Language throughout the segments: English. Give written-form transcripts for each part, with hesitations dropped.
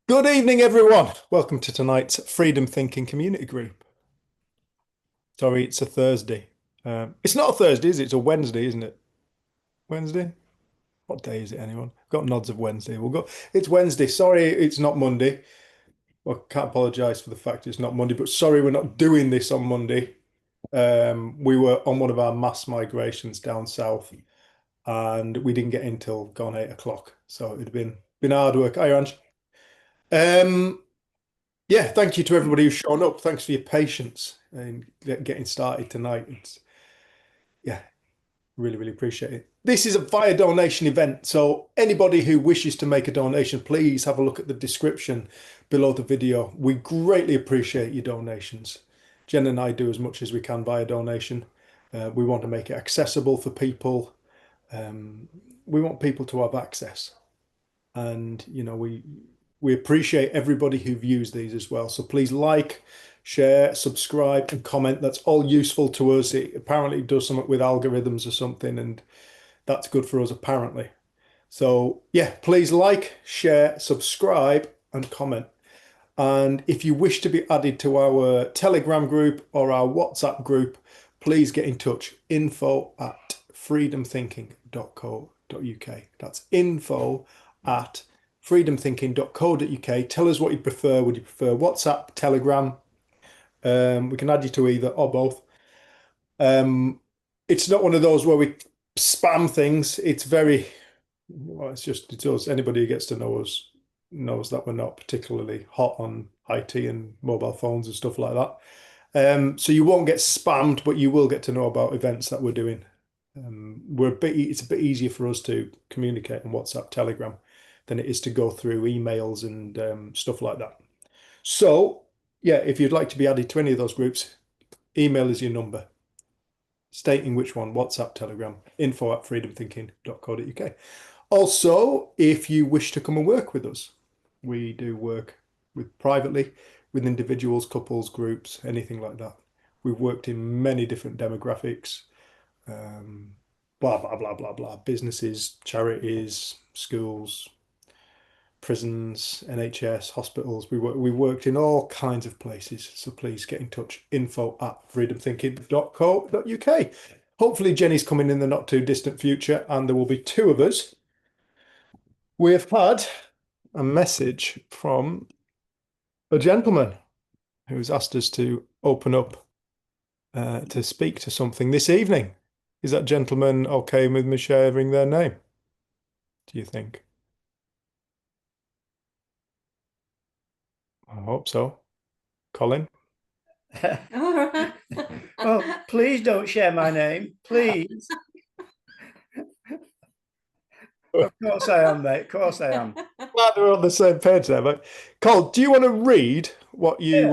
Good evening, everyone. Welcome to tonight's Freedom Thinking Community Group. Sorry, it's a Thursday. It's not a Thursday, is it? It's a Wednesday, isn't it? Wednesday? What day is it, anyone? Got nods of Wednesday. We'll go. It's Wednesday. Sorry, it's not Monday. Well, can't apologize for the fact it's not Monday, but sorry, we're not doing this on Monday. We were on one of our mass migrations down south, and we didn't get in till gone 8 o'clock. So it'd been hard work. Hi, Ange. Um, Yeah, thank you to everybody who's shown up. Thanks for your patience in getting started tonight. Yeah, really, really appreciate it. This is a via donation event, so anybody who wishes to make a donation, please have a look at the description below the video. We greatly appreciate your donations. Jen and I do as much as we can via donation. We want to make it accessible for people. Um, we want people to have access, and we appreciate everybody who views these as well. So please like, share, subscribe, and comment. That's all useful to us. It apparently does something with algorithms or something, and that's good for us apparently. So yeah, please like, share, subscribe, and comment. And if you wish to be added to our Telegram group or our WhatsApp group, please get in touch. info@freedomthinking.co.uk. That's info@freedomthinking.co.uk. Tell us what you prefer. Would you prefer WhatsApp, Telegram? We can add you to either or both. It's not one of those where we spam things. It's very, well, it's us. Anybody who gets to know us knows that we're not particularly hot on IT and mobile phones and stuff like that. So you won't get spammed, but you will get to know about events that we're doing. It's a bit easier for us to communicate on WhatsApp, Telegram than it is to go through emails and stuff like that. So yeah, if you'd like to be added to any of those groups, email is your number, stating which one, WhatsApp, Telegram, info@freedomthinking.co.uk. Also, if you wish to come and work with us, we do work privately with individuals, couples, groups, anything like that. We've worked in many different demographics, blah, blah, blah, blah, blah, businesses, charities, schools, prisons, NHS, hospitals. We worked in all kinds of places. So please get in touch, info@freedomthinking.co.uk. Hopefully Jenny's coming in the not too distant future and there will be two of us. We have had a message from a gentleman who's asked us to open up to speak to something this evening. Is that gentleman okay with me sharing their name? Do you think? I hope so. Colin? Well, please don't share my name, please. Of course I am, mate. Of course I am. Glad we're on the same page there, but Cole, do you want to read Yeah.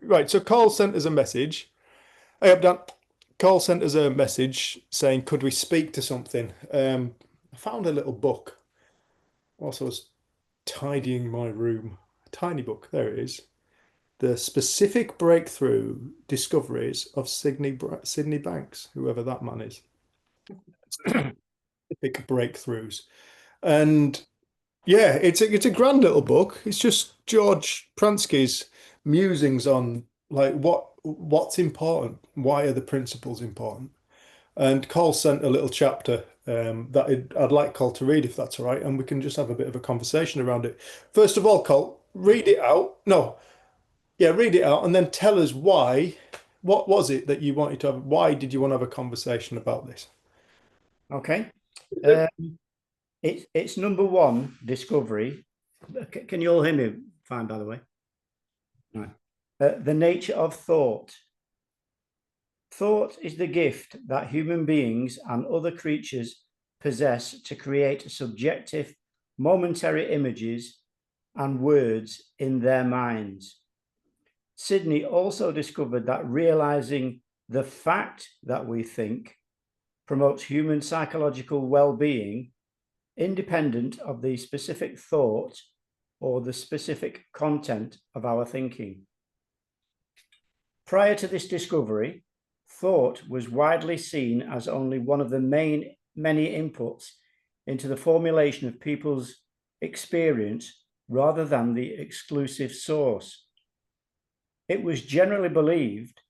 right? So Cole sent us a message. Hey, I'm done. Cole sent us a message saying, could we speak to something? I found a little book. Also, I was tidying my room. A tiny book. There it is. The specific breakthrough discoveries of Sydney Banks, whoever that man is. Specific breakthroughs. And yeah, it's a grand little book. It's just George Pransky's musings on like what's important, why are the principles important. And Cole sent a little chapter that I'd like Cole to read if that's all right, and we can just have a bit of a conversation around it. First of all, Cole, read it out. No, yeah, read it out, and then tell us why. What was it that you wanted to have? Why did you want to have a conversation about this? Okay. It's number one discovery. Can you all hear me fine, by the way? Right. The nature of thought. Thought is the gift that human beings and other creatures possess to create subjective, momentary images and words in their minds. Sydney also discovered that realizing the fact that we think promotes human psychological well-being, independent of the specific thought or the specific content of our thinking. Prior to this discovery, thought was widely seen as only one of the many inputs into the formulation of people's experience rather than the exclusive source. It was generally believed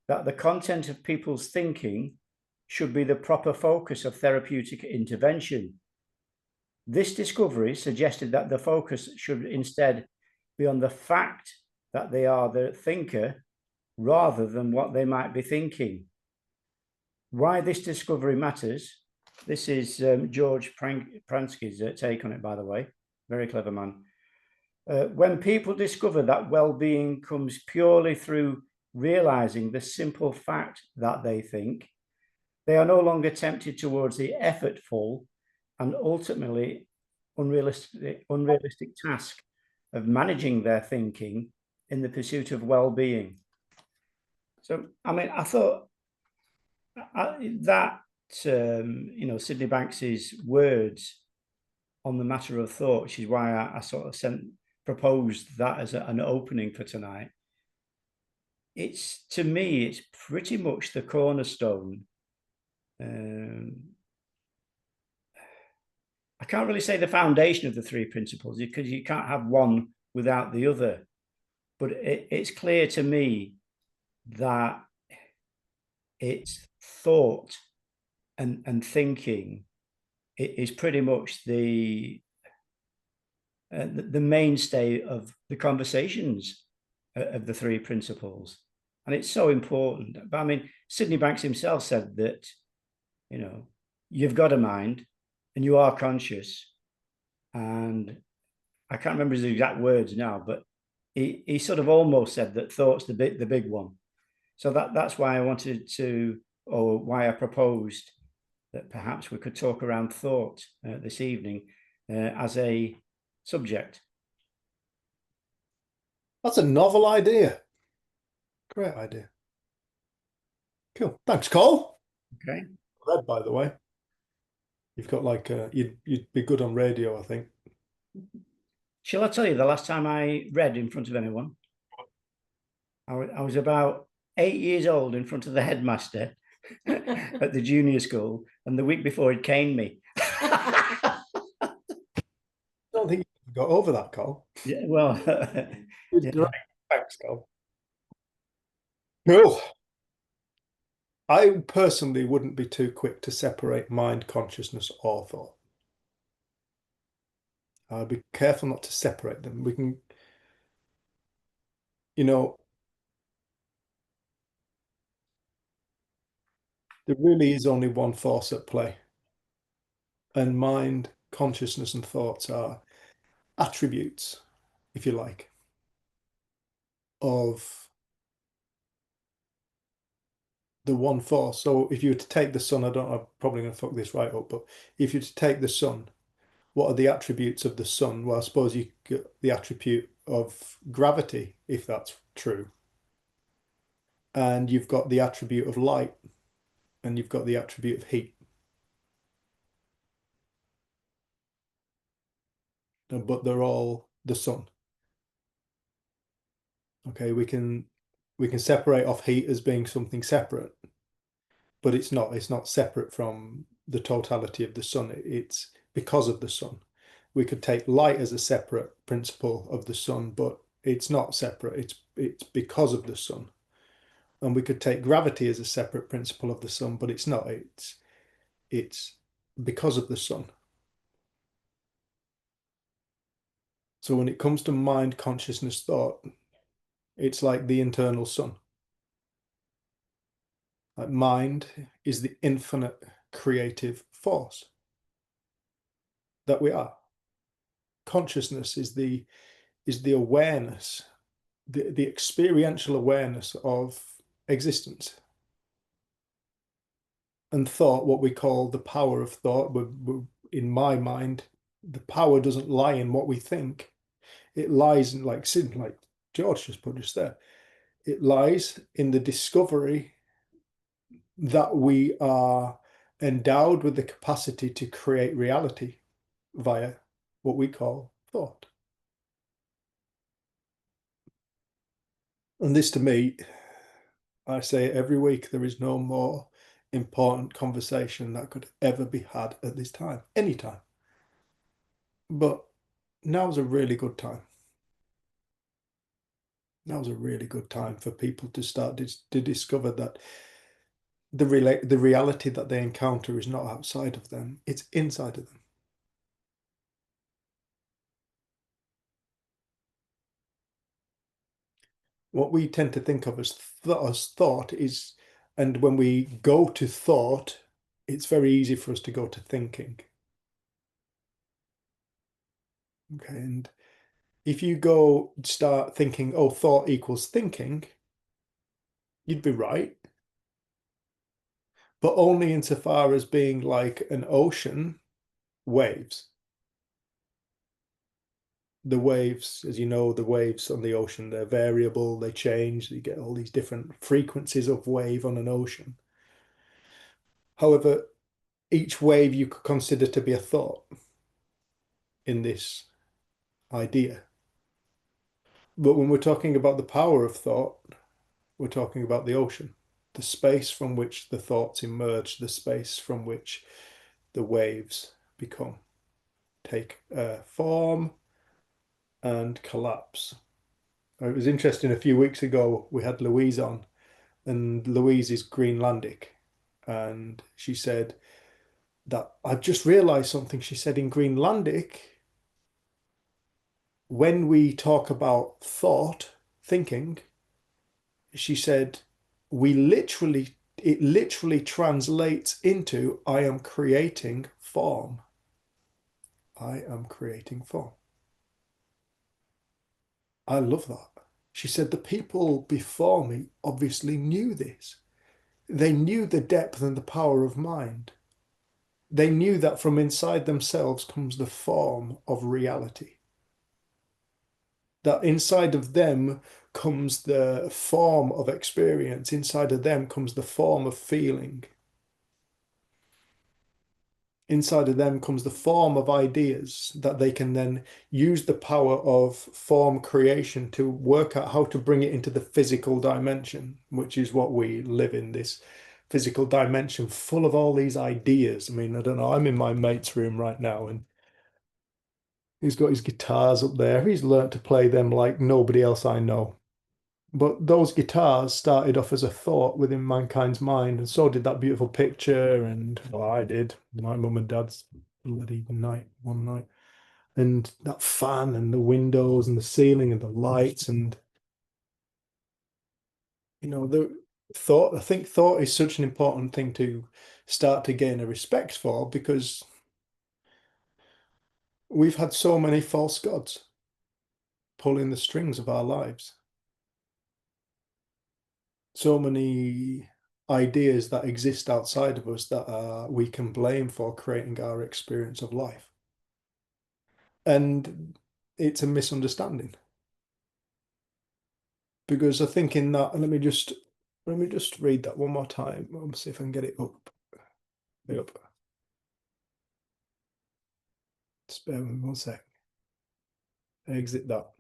that the content of people's thinking should be the proper focus of therapeutic intervention. This discovery suggested that the focus should instead be on the fact that they are the thinker rather than what they might be thinking. Why this discovery matters, this is George Pransky's take on it, by the way, very clever man. When people discover that well-being comes purely through realizing the simple fact that they think, they are no longer tempted towards the effortful and ultimately unrealistic task of managing their thinking in the pursuit of well-being. So, I mean, I thought that, Sydney Banks's words on the matter of thought, which is why I sort of proposed that as an opening for tonight. To me, it's pretty much the cornerstone. I can't really say the foundation of the three principles because you can't have one without the other. But it's clear to me that it's thought and thinking is pretty much the mainstay of the conversations of the three principles. And it's so important. But I mean, Sydney Banks himself said that, you've got a mind and you are conscious. And I can't remember his exact words now, but he sort of almost said that thought's the big one. So that's why I wanted to, or why I proposed that perhaps we could talk around thought this evening as a subject. That's a novel idea. Great idea. Cool. Thanks, Cole. Okay. Read, by the way. You've got like you'd be good on radio, I think. Shall I tell you the last time I read in front of anyone? I was about 8 years old in front of the headmaster at the junior school, and the week before he'd caned me. I don't think you got over that, Cole. Yeah, well, yeah. Thanks, Cole. Cool. I personally wouldn't be too quick to separate mind, consciousness, or thought. I'd be careful not to separate them. We can, there really is only one force at play. And mind, consciousness, and thoughts are attributes, if you like, of the one force. So if you were to take the sun, I'm probably going to fuck this right up, but if you were to take the sun, what are the attributes of the sun? Well, I suppose you get the attribute of gravity, if that's true. And you've got the attribute of light, and you've got the attribute of heat. But they're all the sun. Okay, we can separate off heat as being something separate, but it's not separate from the totality of the sun. It's because of the sun. We could take light as a separate principle of the sun, but it's not separate. It's because of the sun. And we could take gravity as a separate principle of the sun, but it's not. It's because of the sun. So when it comes to mind, consciousness, thought, it's like the internal sun. Like mind is the infinite creative force that we are. Consciousness is the awareness, the experiential awareness of existence. And thought, what we call the power of thought, in my mind, the power doesn't lie in what we think. It lies in, like George just put us there, it lies in the discovery that we are endowed with the capacity to create reality via what we call thought. And this, to me, I say it every week, there is no more important conversation that could ever be had at this time, anytime. But now's a really good time. Now's a really good time for people to start to discover that the reality that they encounter is not outside of them, it's inside of them. What we tend to think of as thought is, and when we go to thought, it's very easy for us to go to thinking. Okay, and if you go start thinking, oh, thought equals thinking, you'd be right, but only insofar as being like an ocean, waves. The waves, as you know, the waves on the ocean, they're variable, they change, you get all these different frequencies of wave on an ocean. However, each wave you could consider to be a thought in this idea. But when we're talking about the power of thought, we're talking about the ocean, the space from which the thoughts emerge, the space from which the waves take form and collapse. It was interesting, a few weeks ago, we had Louise on, and Louise is Greenlandic. And she said that I've just realized something. She said in Greenlandic, when we talk about thought, thinking, she said, it literally translates into I am creating form. I am creating form. I love that. She said the people before me obviously knew this. They knew the depth and the power of mind. They knew that from inside themselves comes the form of reality. That inside of them comes the form of experience. Inside of them comes the form of feeling. Inside of them comes the form of ideas that they can then use the power of form creation to work out how to bring it into the physical dimension, which is what we live in, this physical dimension full of all these ideas. I mean, I don't know, I'm in my mate's room right now and he's got his guitars up there. He's learnt to play them like nobody else I know. But those guitars started off as a thought within mankind's mind, and so did that beautiful picture. And well, I did. My mum and dad's bloody night, one night. And that fan and the windows and the ceiling and the lights and the thought. I think thought is such an important thing to start to gain a respect for because we've had so many false gods pulling the strings of our lives. So many ideas that exist outside of us that we can blame for creating our experience of life. And it's a misunderstanding because I think in that, and let me just read that one more time. Let me see if I can get it up. Up. Just bear with me one sec. Exit that.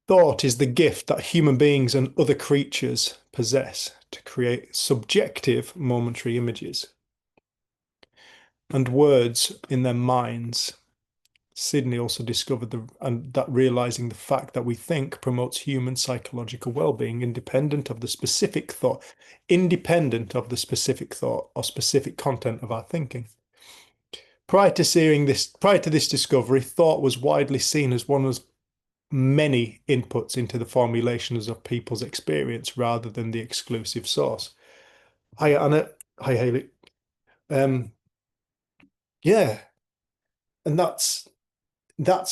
Thought is the gift that human beings and other creatures possess to create subjective momentary images and words in their minds. Sidney also discovered that realizing the fact that we think promotes human psychological well-being independent of the specific thought or specific content of our thinking. Prior to this discovery, thought was widely seen as one of many inputs into the formulations of people's experience rather than the exclusive source. Hi, Anna. Hi, Haley. Um, yeah, and that's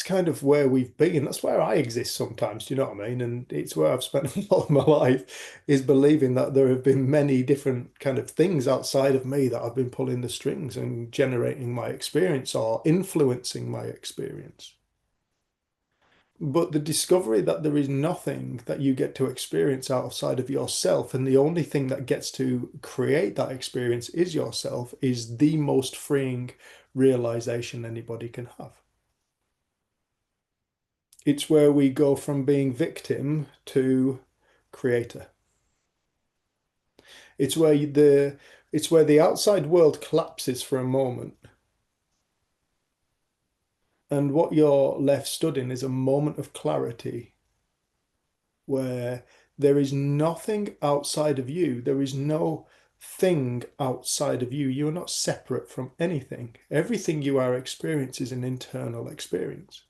kind of where we've been. That's where I exist sometimes. Do you know what I mean? And it's where I've spent a lot of my life is believing that there have been many different kind of things outside of me that I've been pulling the strings and generating my experience or influencing my experience. But the discovery that there is nothing that you get to experience outside of yourself, and the only thing that gets to create that experience is yourself, is the most freeing realization anybody can have. It's where we go from being victim to creator. It's where the outside world collapses for a moment And what you're left stood in is a moment of clarity where there is nothing outside of you. There is no thing outside of you. You are not separate from anything. Everything you are experiencing is an internal experience,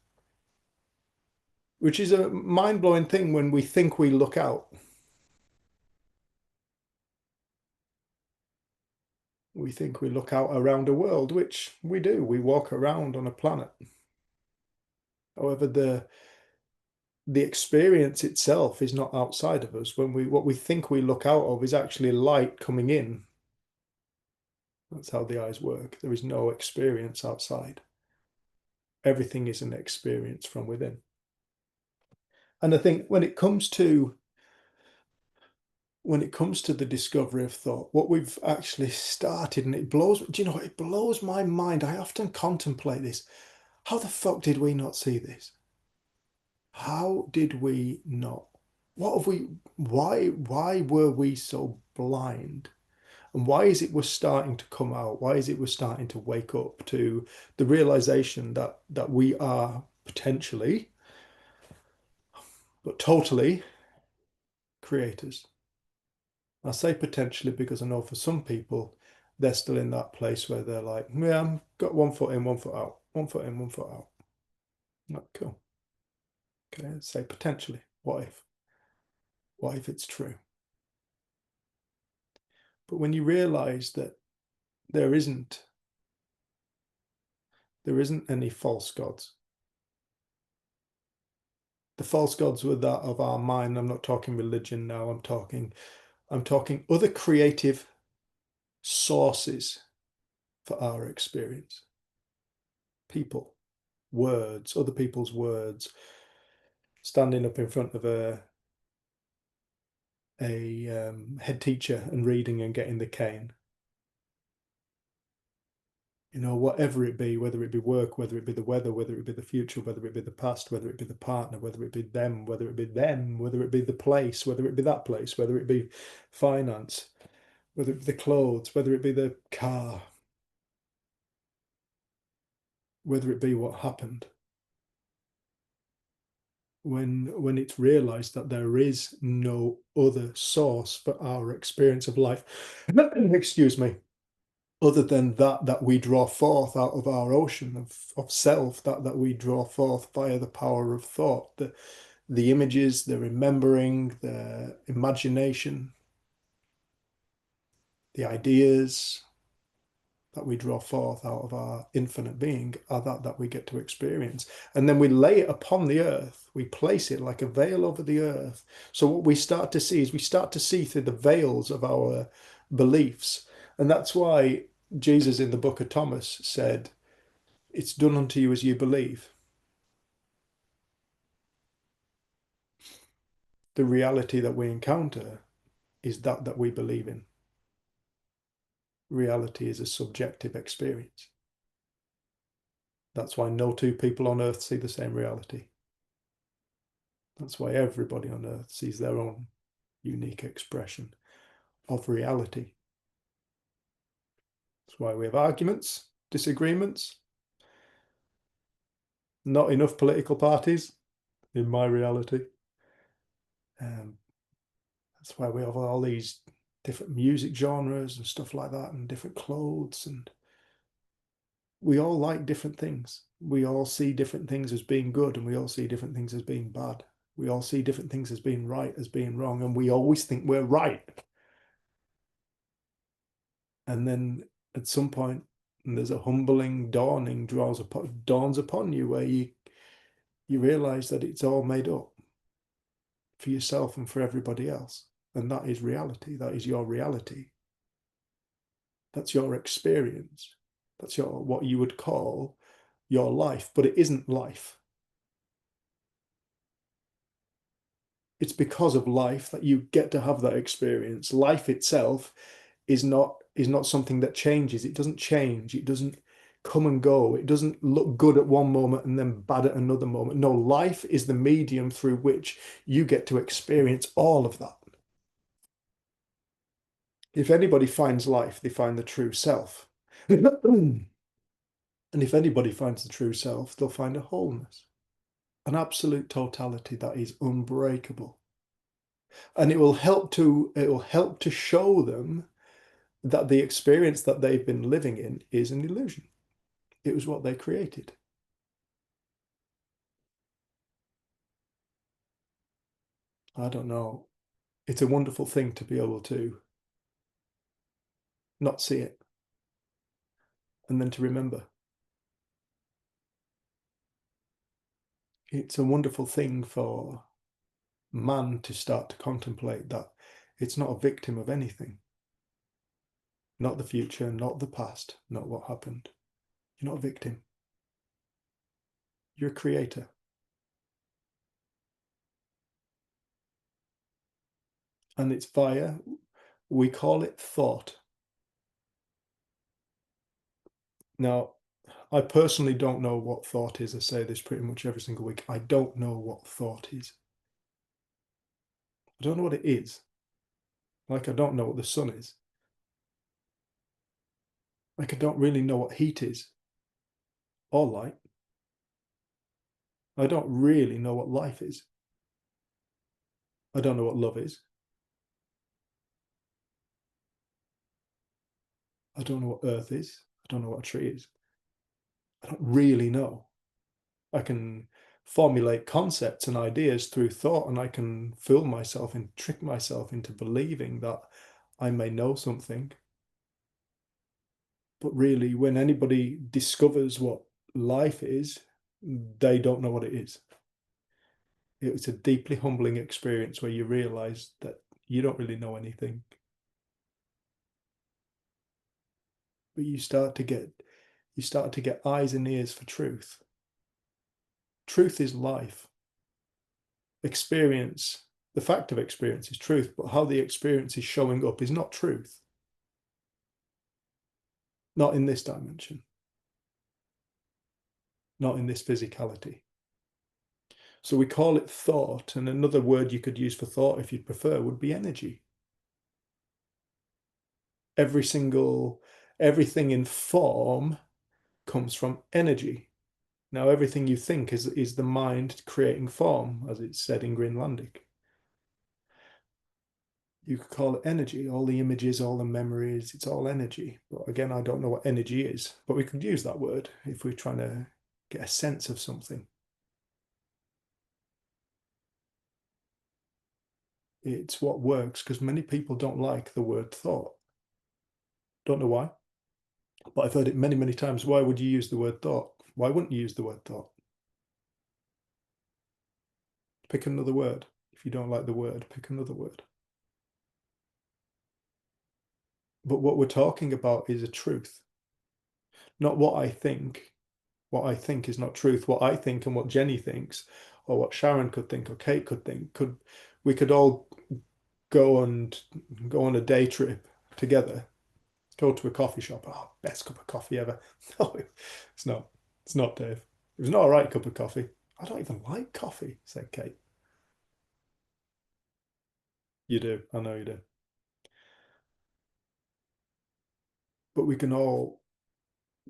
which is a mind-blowing thing when we think we look out. We think we look out around a world, which we do. We walk around on a planet. However, the experience itself is not outside of us. What we think we look out of is actually light coming in. That's how the eyes work. There is no experience outside. Everything is an experience from within. And I think when it comes to the discovery of thought, what we've actually started, and it blows, do you know, it blows my mind. I often contemplate this. How the fuck did we not see this? How did we not? What have we, why were we so blind? And why is it we're starting to come out? Why is it we're starting to wake up to the realization that we are potentially, but totally creators? I say potentially because I know for some people, they're still in that place where they're like, yeah, I've got 1 foot in, 1 foot out, 1 foot in, 1 foot out. Not cool. Okay, let's say potentially. What if? What if it's true? But when you realize that there isn't any false gods. The false gods were that of our mind. I'm not talking religion now. I'm talking other creative sources for our experience. People, words, other people's words, standing up in front of a head teacher and reading and getting the cane. You know, whatever it be, whether it be work, whether it be the weather, whether it be the future, whether it be the past, whether it be the partner, whether it be them, whether it be them, whether it be the place, whether it be that place, whether it be finance, whether it be the clothes, whether it be the car, whether it be what happened. When it's realized that there is no other source for our experience of life, excuse me, other than that we draw forth out of our ocean of self, that we draw forth via the power of thought, the images, the remembering, the imagination, the ideas that we draw forth out of our infinite being are that we get to experience. And then we lay it upon the earth. We place it like a veil over the earth. So what we start to see is we start to see through the veils of our beliefs. And that's why Jesus in the book of Thomas said, "It's done unto you as you believe." The reality that we encounter is that we believe in. Reality is a subjective experience. That's why no two people on earth see the same reality. That's why everybody on earth sees their own unique expression of reality. That's why we have arguments, disagreements, not enough political parties in my reality. That's why we have all these different music genres and stuff like that, and different clothes, and we all like different things. We all see different things as being good, and we all see different things as being bad. We all see different things as being right, as being wrong, and we always think we're right. And then at some point, there's a humbling dawning dawns upon you where you realize that it's all made up for yourself and for everybody else. And that is reality. That is your reality. That's your experience. That's what you would call your life, but it isn't life. It's because of life that you get to have that experience. Life itself is not something that changes. It doesn't change. It doesn't come and go. It doesn't look good at one moment and then bad at another moment. No, life is the medium through which you get to experience all of that. If anybody finds life, they find the true self. And if anybody finds the true self, they'll find a wholeness, an absolute totality that is unbreakable. And it will help to show them that the experience that they've been living in is an illusion. It was what they created. I don't know. It's a wonderful thing to be able to not see it and then to remember. It's a wonderful thing for man to start to contemplate that it's not a victim of anything. Not the future, not the past, not what happened. You're not a victim. You're a creator. And it's via, we call it thought. Now, I personally don't know what thought is. I say this pretty much every single week. I don't know what thought is. I don't know what it is. Like, I don't know what the sun is. Like, I don't really know what heat is or light. I don't really know what life is. I don't know what love is. I don't know what earth is. I don't know what a tree is. I don't really know. I can formulate concepts and ideas through thought, and I can fool myself and trick myself into believing that I may know something. But really, when anybody discovers what life is, they don't know what it is. It's a deeply humbling experience where you realize that you don't really know anything. But you start to get eyes and ears for truth. Truth is life. Experience, the fact of experience is truth, but how the experience is showing up is not truth. Not in this dimension. Not in this physicality. So we call it thought, and another word you could use for thought, if you'd prefer, would be energy. Everything in form comes from energy. Now, everything you think is the mind creating form, as it's said in Greenlandic. You could call it energy, all the images, all the memories, it's all energy. But again, I don't know what energy is, but we could use that word if we're trying to get a sense of something. It's what works, because many people don't like the word thought. Don't know why, but I've heard it many, many times. Why would you use the word thought? Why wouldn't you use the word thought? Pick another word. If you don't like the word, pick another word. But what we're talking about is a truth, not what I think. What I think is not truth. What I think and what Jenny thinks, or what Sharon could think, or Kate could think, we could all go on a day trip together, go to a coffee shop. Oh, best cup of coffee ever. No, it's not. It's not, Dave. It was not a right cup of coffee. I don't even like coffee, said Kate. You do. I know you do. But we can all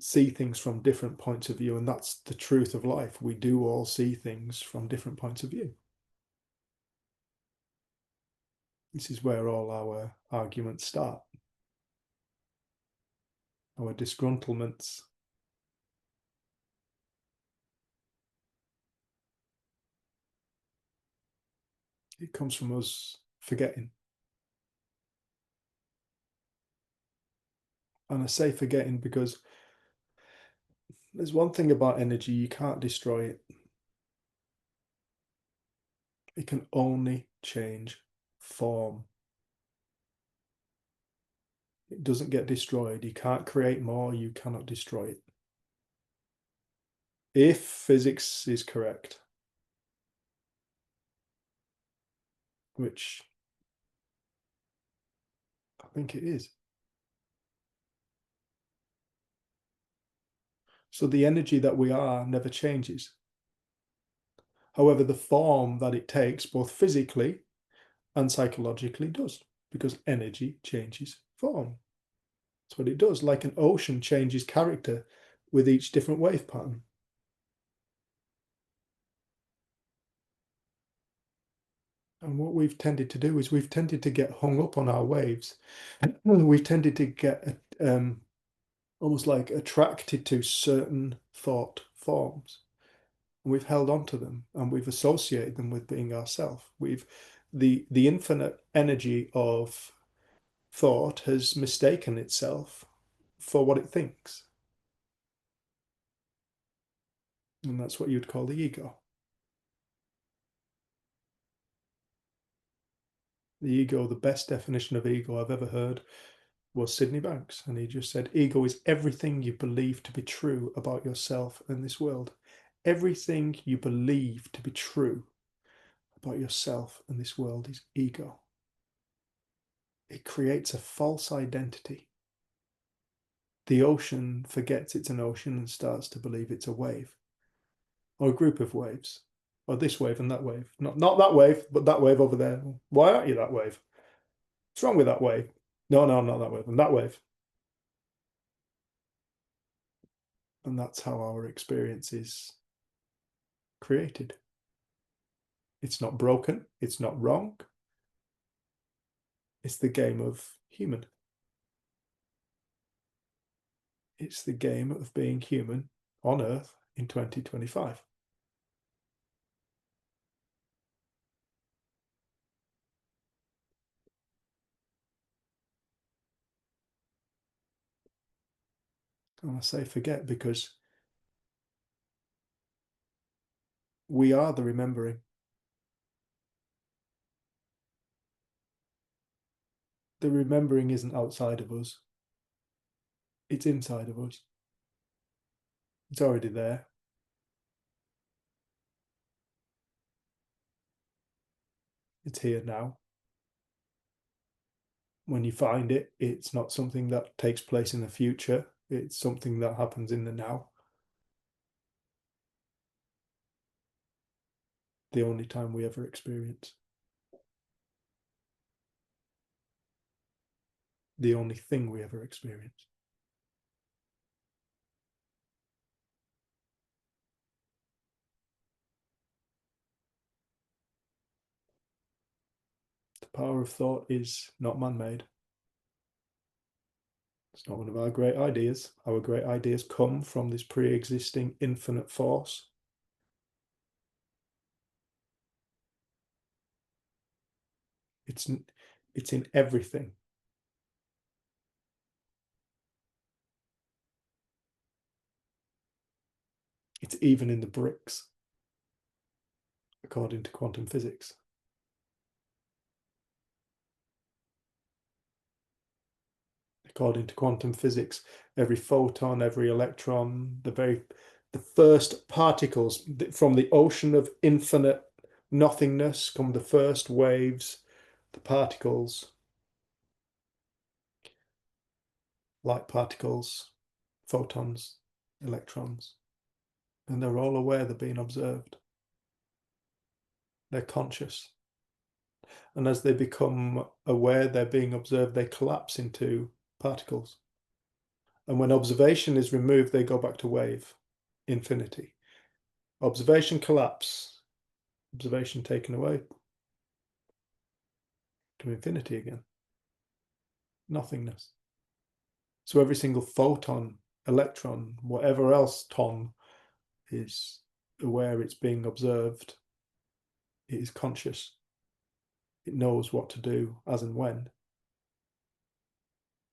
see things from different points of view, and that's the truth of life. We do all see things from different points of view. This is where all our arguments start, our disgruntlements. It comes from us forgetting. And I say forgetting because there's one thing about energy, you can't destroy it. It can only change form. It doesn't get destroyed. You can't create more, you cannot destroy it. If physics is correct, which I think it is. So the energy that we are never changes. However, the form that it takes, both physically and psychologically, does, because energy changes form. That's what it does. Like an ocean changes character with each different wave pattern. And what we've tended to do is we've tended to get hung up on our waves. We've tended to get almost like attracted to certain thought forms. And we've held on to them and we've associated them with being ourself. The infinite energy of thought has mistaken itself for what it thinks. And that's what you'd call the ego. The ego, the best definition of ego I've ever heard was Sydney Banks. And he just said, ego is everything you believe to be true about yourself and this world. Everything you believe to be true about yourself and this world is ego. It creates a false identity. The ocean forgets it's an ocean and starts to believe it's a wave or a group of waves, or this wave and that wave. Not that wave, but that wave over there. Why aren't you that wave? What's wrong with that wave? No, not that wave, and that wave. And that's how our experience is created. It's not broken, it's not wrong. It's the game of human. It's the game of being human on Earth in 2025. And I say forget because we are the remembering. The remembering isn't outside of us. It's inside of us. It's already there. It's here now. When you find it, it's not something that takes place in the future. It's something that happens in the now. The only time we ever experience. The only thing we ever experience. The power of thought is not man-made. It's not one of our great ideas. Our great ideas come from this pre-existing infinite force. It's in everything. It's even in the bricks, according to quantum physics. According to quantum physics, every photon, every electron, the first particles from the ocean of infinite nothingness come the first waves, the particles, light particles, photons, electrons, and they're all aware they're being observed. They're conscious. And as they become aware they're being observed, they collapse into particles. And when observation is removed, they go back to wave, infinity. Observation collapse, observation taken away to infinity again. Nothingness. So every single photon, electron, whatever else ton is aware it's being observed. It is conscious. It knows what to do as and when.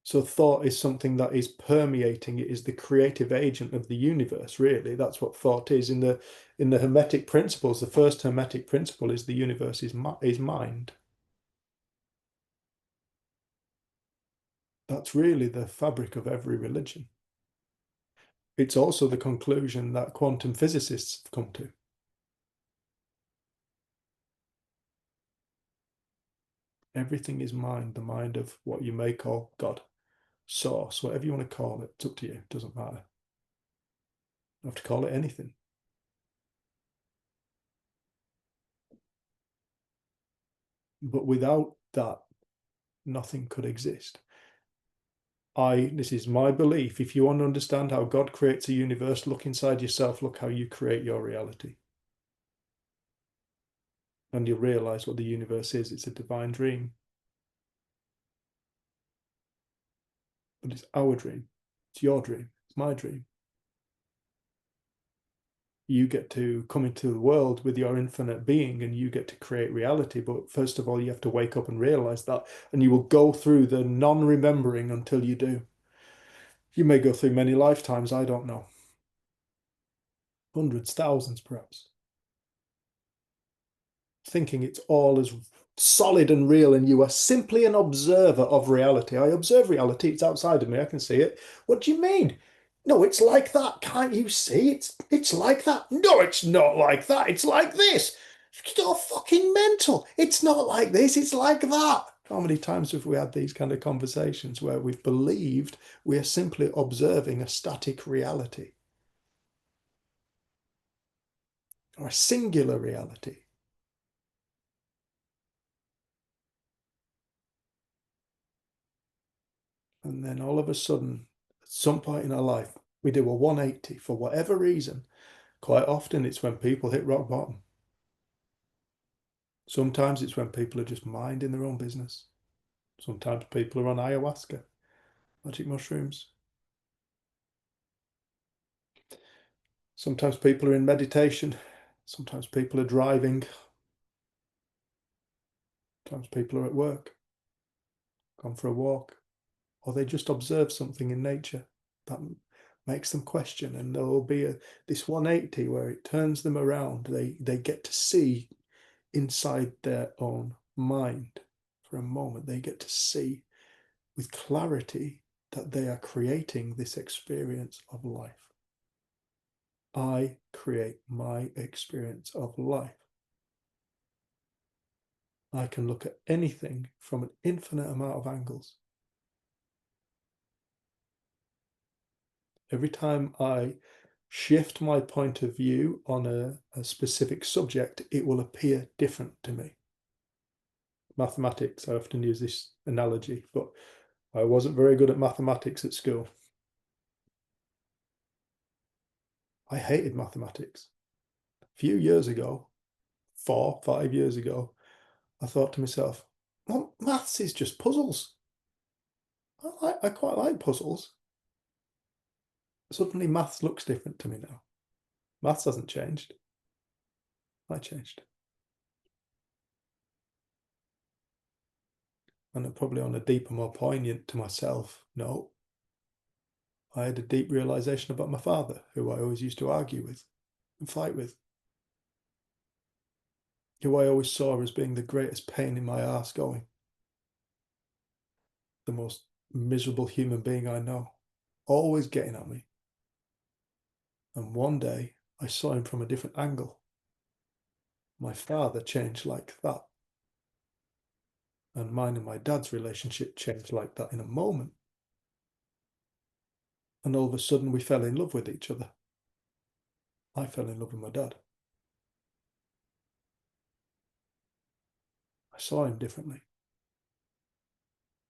So thought is something that is permeating. It is the creative agent of the universe, really. That's what thought is. In the Hermetic principles, the first Hermetic principle is the universe is mind. That's really the fabric of every religion. It's also the conclusion that quantum physicists have come to. Everything is mind, the mind of what you may call God, source, whatever you want to call it. It's up to you. It doesn't matter. You have to call it anything. But without that, nothing could exist. This is my belief. If you want to understand how God creates a universe, look inside yourself, look how you create your reality. And you'll realize what the universe is. It's a divine dream. But it's our dream. It's your dream. It's my dream. You get to come into the world with your infinite being and you get to create reality. But first of all, you have to wake up and realize that. And you will go through the non-remembering until you do. You may go through many lifetimes, I don't know. Hundreds, thousands, perhaps. Thinking it's all as solid and real, and you are simply an observer of reality. I observe reality, it's outside of me, I can see it. What do you mean? No, it's like that. Can't you see? It's like that. No, it's not like that. It's like this. You're fucking mental. It's not like this, it's like that. How many times have we had these kind of conversations where we've believed we are simply observing a static reality or a singular reality? And then all of a sudden, at some point in our life, we do a 180 for whatever reason. Quite often it's when people hit rock bottom. Sometimes it's when people are just minding their own business. Sometimes people are on ayahuasca, magic mushrooms. Sometimes people are in meditation. Sometimes people are driving. Sometimes people are at work, gone for a walk, or they just observe something in nature that makes them question. And there will be this 180 where it turns them around. They get to see inside their own mind for a moment. They get to see with clarity that they are creating this experience of life. I create my experience of life. I can look at anything from an infinite amount of angles. Every time I shift my point of view on a specific subject, it will appear different to me. Mathematics, I often use this analogy, but I wasn't very good at mathematics at school. I hated mathematics. A few years ago, 5 years ago, I thought to myself, well, maths is just puzzles. I quite like puzzles. Suddenly maths looks different to me now. Maths hasn't changed. I changed. And probably on a deeper, more poignant to myself, no. I had a deep realization about my father, who I always used to argue with and fight with, who I always saw as being the greatest pain in my arse going, the most miserable human being I know, always getting at me. And one day I saw him from a different angle. My father changed like that. And mine and my dad's relationship changed like that in a moment. And all of a sudden we fell in love with each other. I fell in love with my dad. I saw him differently.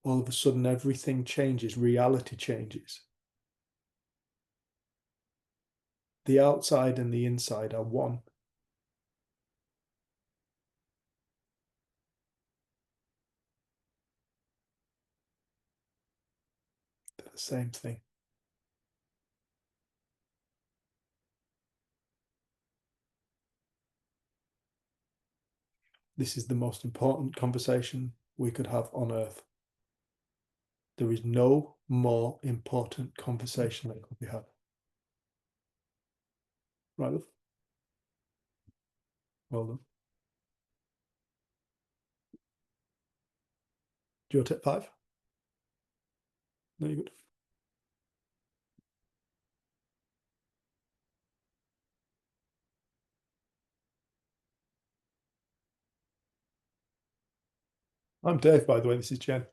All of a sudden everything changes, reality changes. The outside and the inside are one. They're the same thing. This is the most important conversation we could have on earth. There is no more important conversation that could be had. Right, love? Well done. Do you want to take 5? No, you're good. I'm Dave, by the way. This is Jen.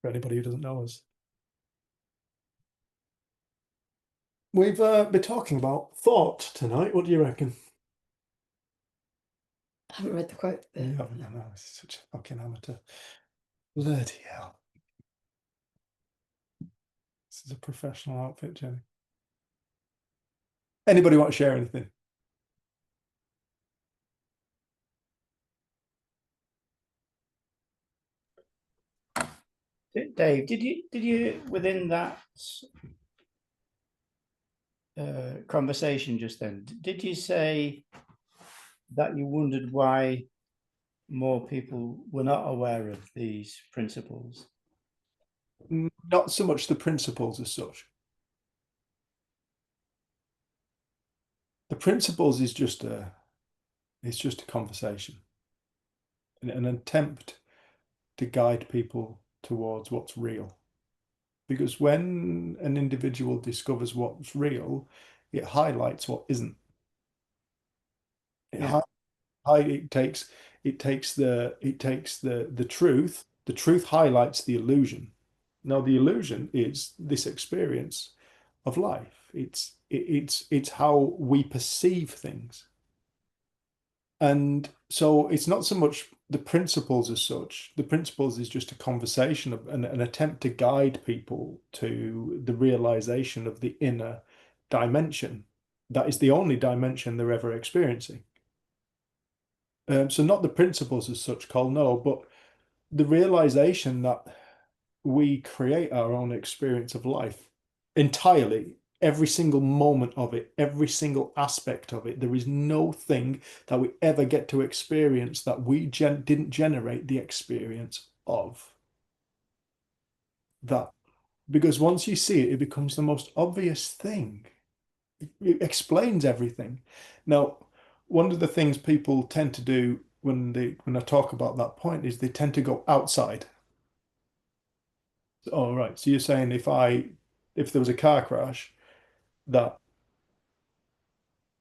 For anybody who doesn't know us. We've been talking about thought tonight. What do you reckon? I haven't read the quote. Yeah, I know, it's such a fucking amateur. Bloody hell. This is a professional outfit, Jenny. Anybody want to share anything? Dave, did you within that conversation just then, did you say that you wondered why more people were not aware of these principles? Not so much the principles as such. The principles is just a conversation, an attempt to guide people towards what's real. Because when an individual discovers what's real, it highlights what isn't. It, Yeah. it takes the truth. The truth highlights the illusion. Now, the illusion is this experience of life. It's how we perceive things. And so it's not so much the principles as such. The principles is just a conversation of an attempt to guide people to the realization of the inner dimension. That is the only dimension they're ever experiencing. So not the principles as such, Cole, no, but the realization that we create our own experience of life entirely, every single moment of it, every single aspect of it. There is no thing that we ever get to experience that we didn't generate the experience of. That, because once you see it, it becomes the most obvious thing. It explains everything. Now, one of the things people tend to do when I talk about that point is they tend to go outside. Oh, right. So you're saying if there was a car crash, that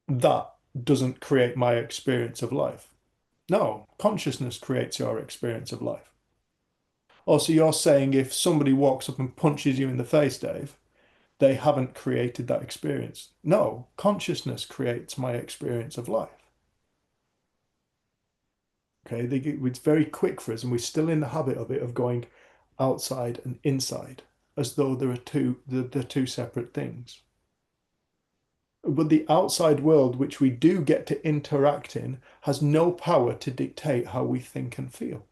that doesn't create my experience of life. No, consciousness creates your experience of life. Also, you're saying if somebody walks up and punches you in the face, Dave, they haven't created that experience. No, consciousness creates my experience of life. Okay, it's very quick for us, and we're still in the habit of it of going outside and inside, as though there are they're two separate things. But the outside world, which we do get to interact in, has no power to dictate how we think and feel,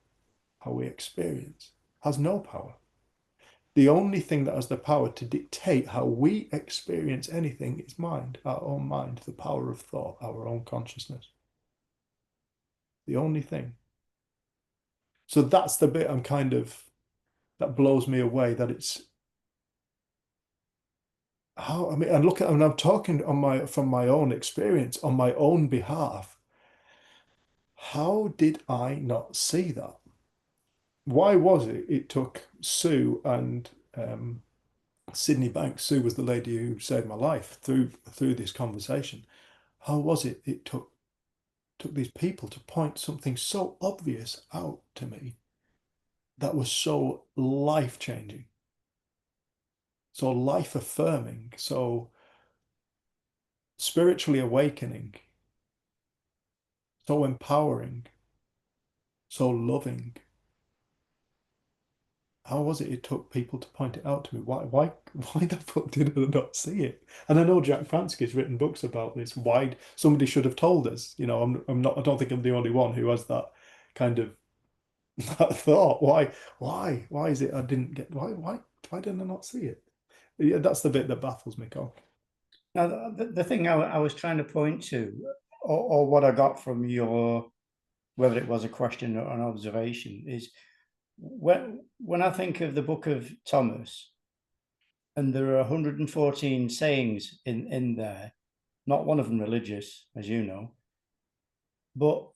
how we experience, has no power. The only thing that has the power to dictate how we experience anything is mind, our own mind, the power of thought, our own consciousness. The only thing. So that's the bit that blows me away, that it's how, I mean, and look at, and I'm talking from my own experience, on my own behalf. How did I not see that? Why was it took Sue and Sydney Banks? Sue was the lady who saved my life through this conversation. How was it took these people to point something so obvious out to me that was so life changing, so life affirming, so spiritually awakening, so empowering, so loving? How was it took people to point it out to me? Why the fuck did I not see it? And I know Jack Fransky's written books about this. Why somebody should have told us. You know, I'm not. I don't think I'm the only one who has that kind of that thought. Why is it I didn't get? Why did I not see it? Yeah, that's the bit that baffles me, Carl. Now, the thing I was trying to point to, or what I got from your, whether it was a question or an observation, is when I think of the Book of Thomas, and there are 114 sayings in there, not one of them religious, as you know, but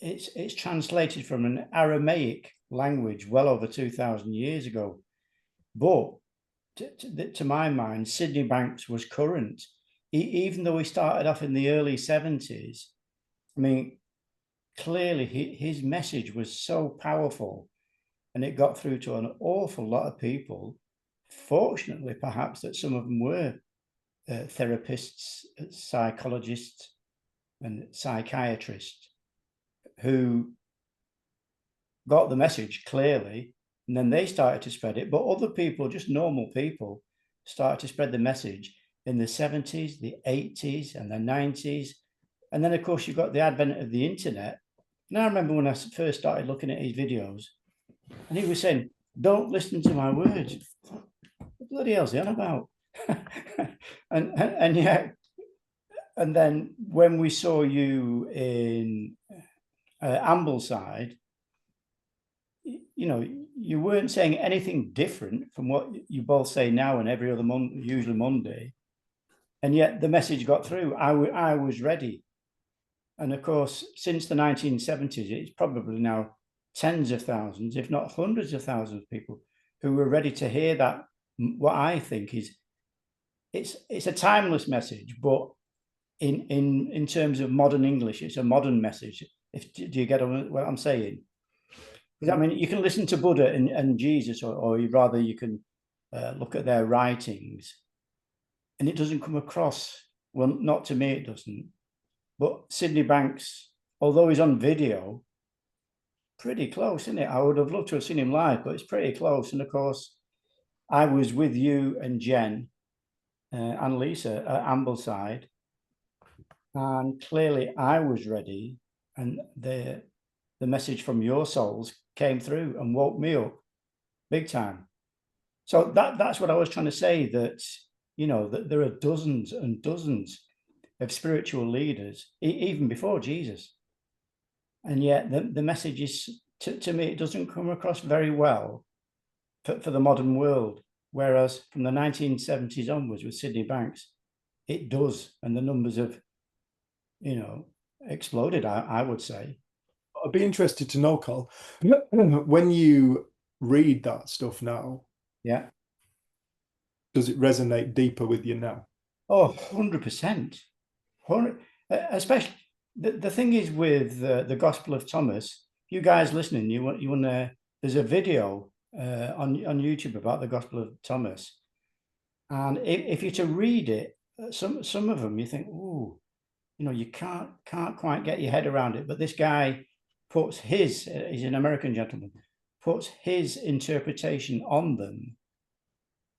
it's translated from an Aramaic language well over 2,000 years ago. But to my mind, Sydney Banks was current. Even though he started off in the early 70s, I mean, clearly his message was so powerful, and it got through to an awful lot of people. Fortunately, perhaps, that some of them were therapists, psychologists, and psychiatrists who got the message clearly, and then they started to spread it. But other people, just normal people, started to spread the message in the 70s, the 80s, and the 90s. And then, of course, you've got the advent of the internet. And I remember when I first started looking at his videos, and he was saying, "Don't listen to my words." What bloody hell's he on about? and yeah, and then when we saw you in Ambleside, you know, you weren't saying anything different from what you both say now and every other month, usually Monday. And yet the message got through. I was ready. And of course, since the 1970s, it's probably now tens of thousands, if not hundreds of thousands of people who were ready to hear that. What I think is, it's a timeless message, but in terms of modern English, it's a modern message. Do you get what I'm saying? Because I mean, you can listen to Buddha and Jesus, or rather, you can look at their writings, and it doesn't come across. Well, not to me, it doesn't. But Sydney Banks, although he's on video, pretty close, isn't it? I would have loved to have seen him live, but it's pretty close. And of course, I was with you and Jen and Lisa at Ambleside, and clearly I was ready, and the message from your souls came through and woke me up big time. So that's what I was trying to say, that, you know, that there are dozens and dozens of spiritual leaders, even before Jesus. And yet the message is, to me, it doesn't come across very well for the modern world. Whereas from the 1970s onwards with Sydney Banks, it does. And the numbers have, you know, exploded, I would say. I'd be interested to know, Carl, when you read that stuff now, Yeah. does it resonate deeper with you now? Oh, 100%. Especially the thing is with the Gospel of Thomas. You guys listening, you want to. There's a video on YouTube about the Gospel of Thomas, and if you're to read it, some of them you think, oh, you know, you can't quite get your head around it. But this guy puts his, he's an American gentleman, puts his interpretation on them,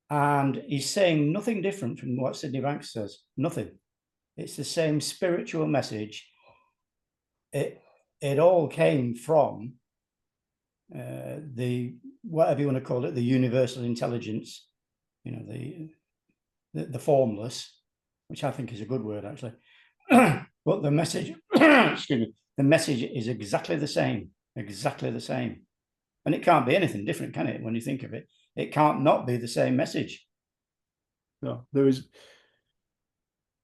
and he's saying nothing different from what Sydney Banks says. Nothing. It's the same spiritual message. It all came from the, whatever you want to call it, the universal intelligence, you know, the formless, which I think is a good word, actually. But the message, excuse me, the message is exactly the same, and it can't be anything different, can it? When you think of it, it can't not be the same message. No, there is.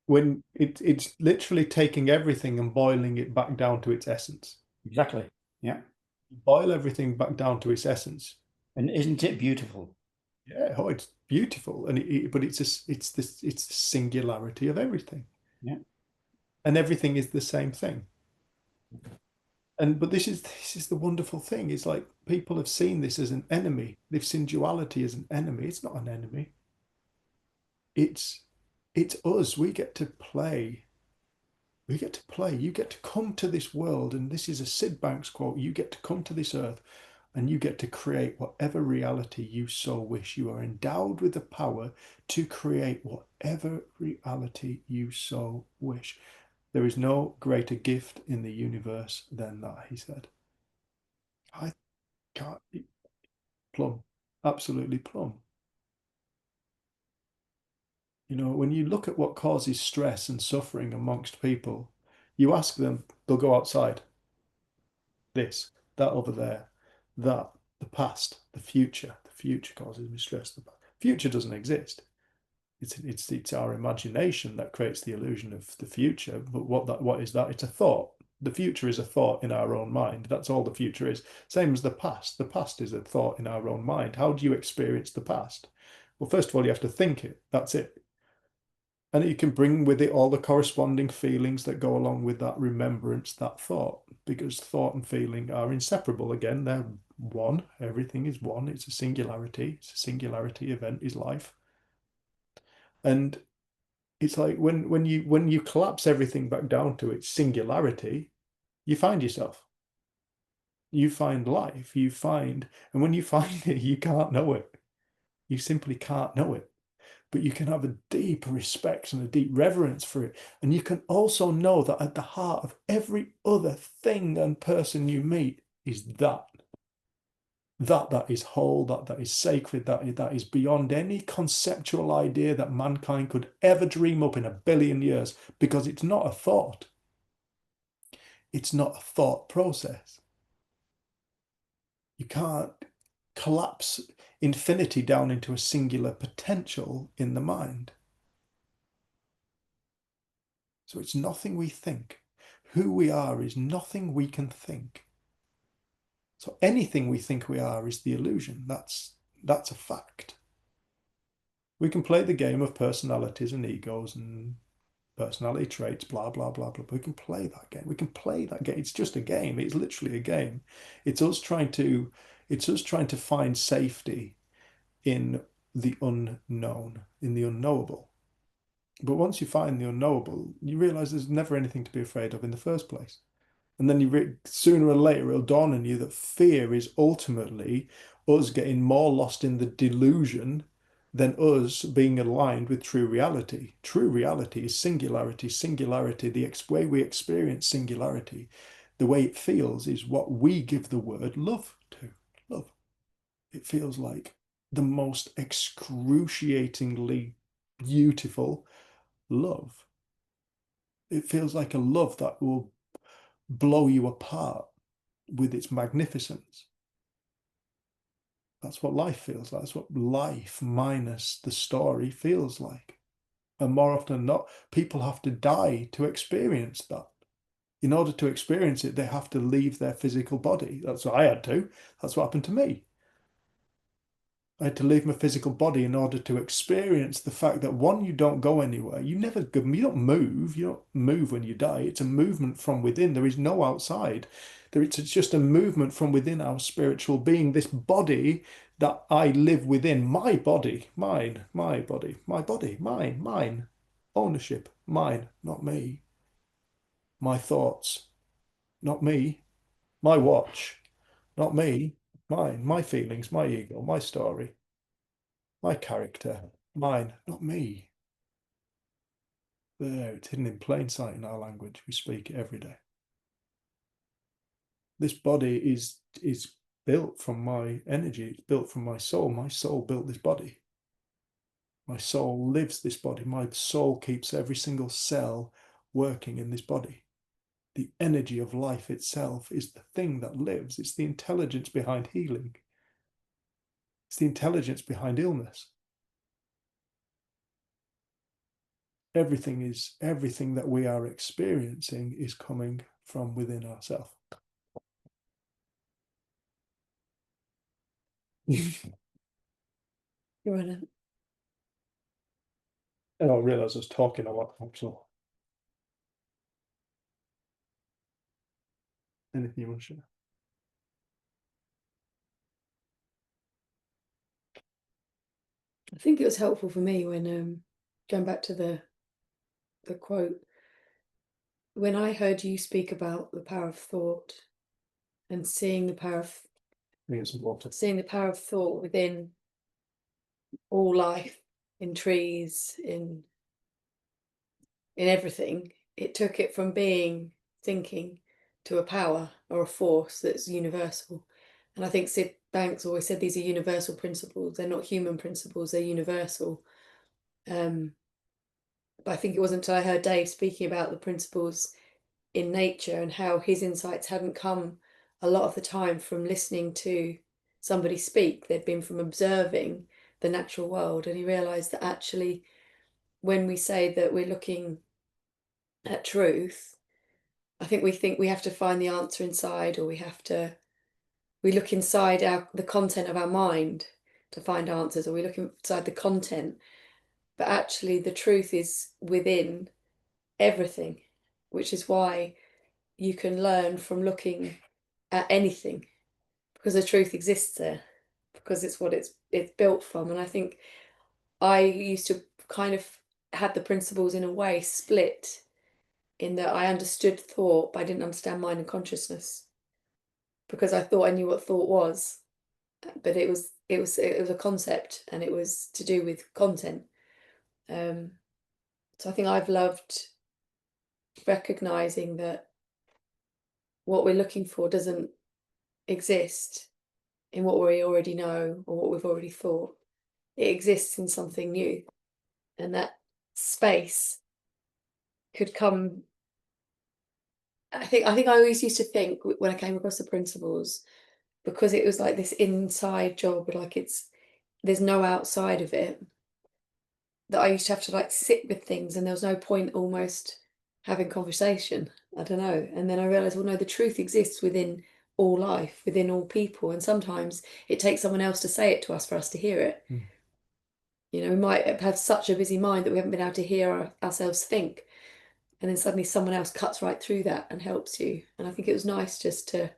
When it's literally taking everything and boiling it back down to its essence. Exactly. Yeah. Boil everything back down to its essence. And isn't it beautiful? Yeah, oh, it's beautiful, but it's the singularity of everything. Yeah. And everything is the same thing. But this is the wonderful thing. It's like people have seen this as an enemy. They've seen duality as an enemy. It's not an enemy. It's us. We get to play. We get to play. You get to come to this world, and this is a Sid Banks quote. You get to come to this earth, and you get to create whatever reality you so wish. You are endowed with the power to create whatever reality you so wish. There is no greater gift in the universe than that, he said. I can't. Plum. Absolutely plum. You know, when you look at what causes stress and suffering amongst people, you ask them, they'll go outside. This, that over there, that, the past, the future. The future causes me stress. The future doesn't exist. It's our imagination that creates the illusion of the future. But what is that? It's a thought. The future is a thought in our own mind. That's all the future is. Same as the past. The past is a thought in our own mind. How do you experience the past? Well, first of all, you have to think it. That's it. And you can bring with it all the corresponding feelings that go along with that remembrance, that thought, because thought and feeling are inseparable. Again, they're one. Everything is one. It's a singularity. It's a singularity event is life. And it's like when you collapse everything back down to its singularity, you find yourself. You find life, and when you find it, you can't know it. You simply can't know it. But you can have a deep respect and a deep reverence for it. And you can also know that at the heart of every other thing and person you meet is that is whole, that is sacred, that is beyond any conceptual idea that mankind could ever dream up in a billion years, because it's not a thought. It's not a thought process. You can't collapse infinity down into a singular potential in the mind. So it's nothing we think. Who we are is nothing we can think. So anything we think we are is the illusion. That's a fact. We can play the game of personalities and egos and personality traits, blah, blah, blah, blah. We can play that game. We can play that game. It's just a game. It's literally a game. It's us trying to find safety in the unknown, in the unknowable. But once you find the unknowable, you realize there's never anything to be afraid of in the first place. And then sooner or later, it'll dawn on you that fear is ultimately us getting more lost in the delusion than us being aligned with true reality. True reality is singularity. Singularity, the way we experience singularity, the way it feels is what we give the word love to. Love. It feels like the most excruciatingly beautiful love. It feels like a love that will blow you apart with its magnificence. That's what life feels like. That's what life minus the story feels like. And more often than not, people have to die to experience that. In order to experience it, they have to leave their physical body. That's what I had to. That's what happened to me. I had to leave my physical body in order to experience the fact that, one, you don't go anywhere. You don't move. You don't move when you die. It's a movement from within. There is no outside. It's just a movement from within our spiritual being. This body that I live within, my body, mine, my body, my body, mine. Ownership, mine, not me. My thoughts, not me. My watch, not me. Mine, my feelings, my ego, my story. My character, mine, not me. There, it's hidden in plain sight in our language. We speak it every day. This body is built from my energy. It's built from my soul. My soul built this body. My soul lives this body. My soul keeps every single cell working in this body. The energy of life itself is the thing that lives. It's the intelligence behind healing. It's the intelligence behind illness. Everything that we are experiencing is coming from within ourselves. You're right. I don't realize I was talking a lot, actually. Anything you want to share? I think it was helpful for me when going back to the quote, when I heard you speak about the power of thought and seeing the power of Some water. thought within all life, in trees, in everything, it took it from being thinking to a power or a force that's universal. And I think Sid Banks always said these are universal principles. They're not human principles, they're universal. But I think it wasn't until I heard Dave speaking about the principles in nature and how his insights hadn't come a lot of the time from listening to somebody speak. They'd been from observing the natural world. And he realized that actually, when we say that we're looking at truth, I think we have to find the answer inside, or we look inside the content of our mind to find answers, or we look inside the content. But actually, the truth is within everything, which is why you can learn from looking at anything, because the truth exists there, because it's what it's built from. And I think I used to kind of had the principles in a way split, in that I understood thought, but I didn't understand mind and consciousness, because I thought I knew what thought was, but it was a concept, and it was to do with content. So I think I've loved recognizing that what we're looking for doesn't exist in what we already know or what we've already thought. It exists in something new, and that space could come. I think I always used to think when I came across the principles, because it was like this inside job, like there's no outside of it, that I used to have to like sit with things, and there was no point almost having conversation. I don't know. And then I realized, well, no, the truth exists within all life, within all people, and sometimes it takes someone else to say it to us for us to hear it. You know, we might have such a busy mind that we haven't been able to hear ourselves think, and then suddenly someone else cuts right through that and helps you. And I think it was nice just to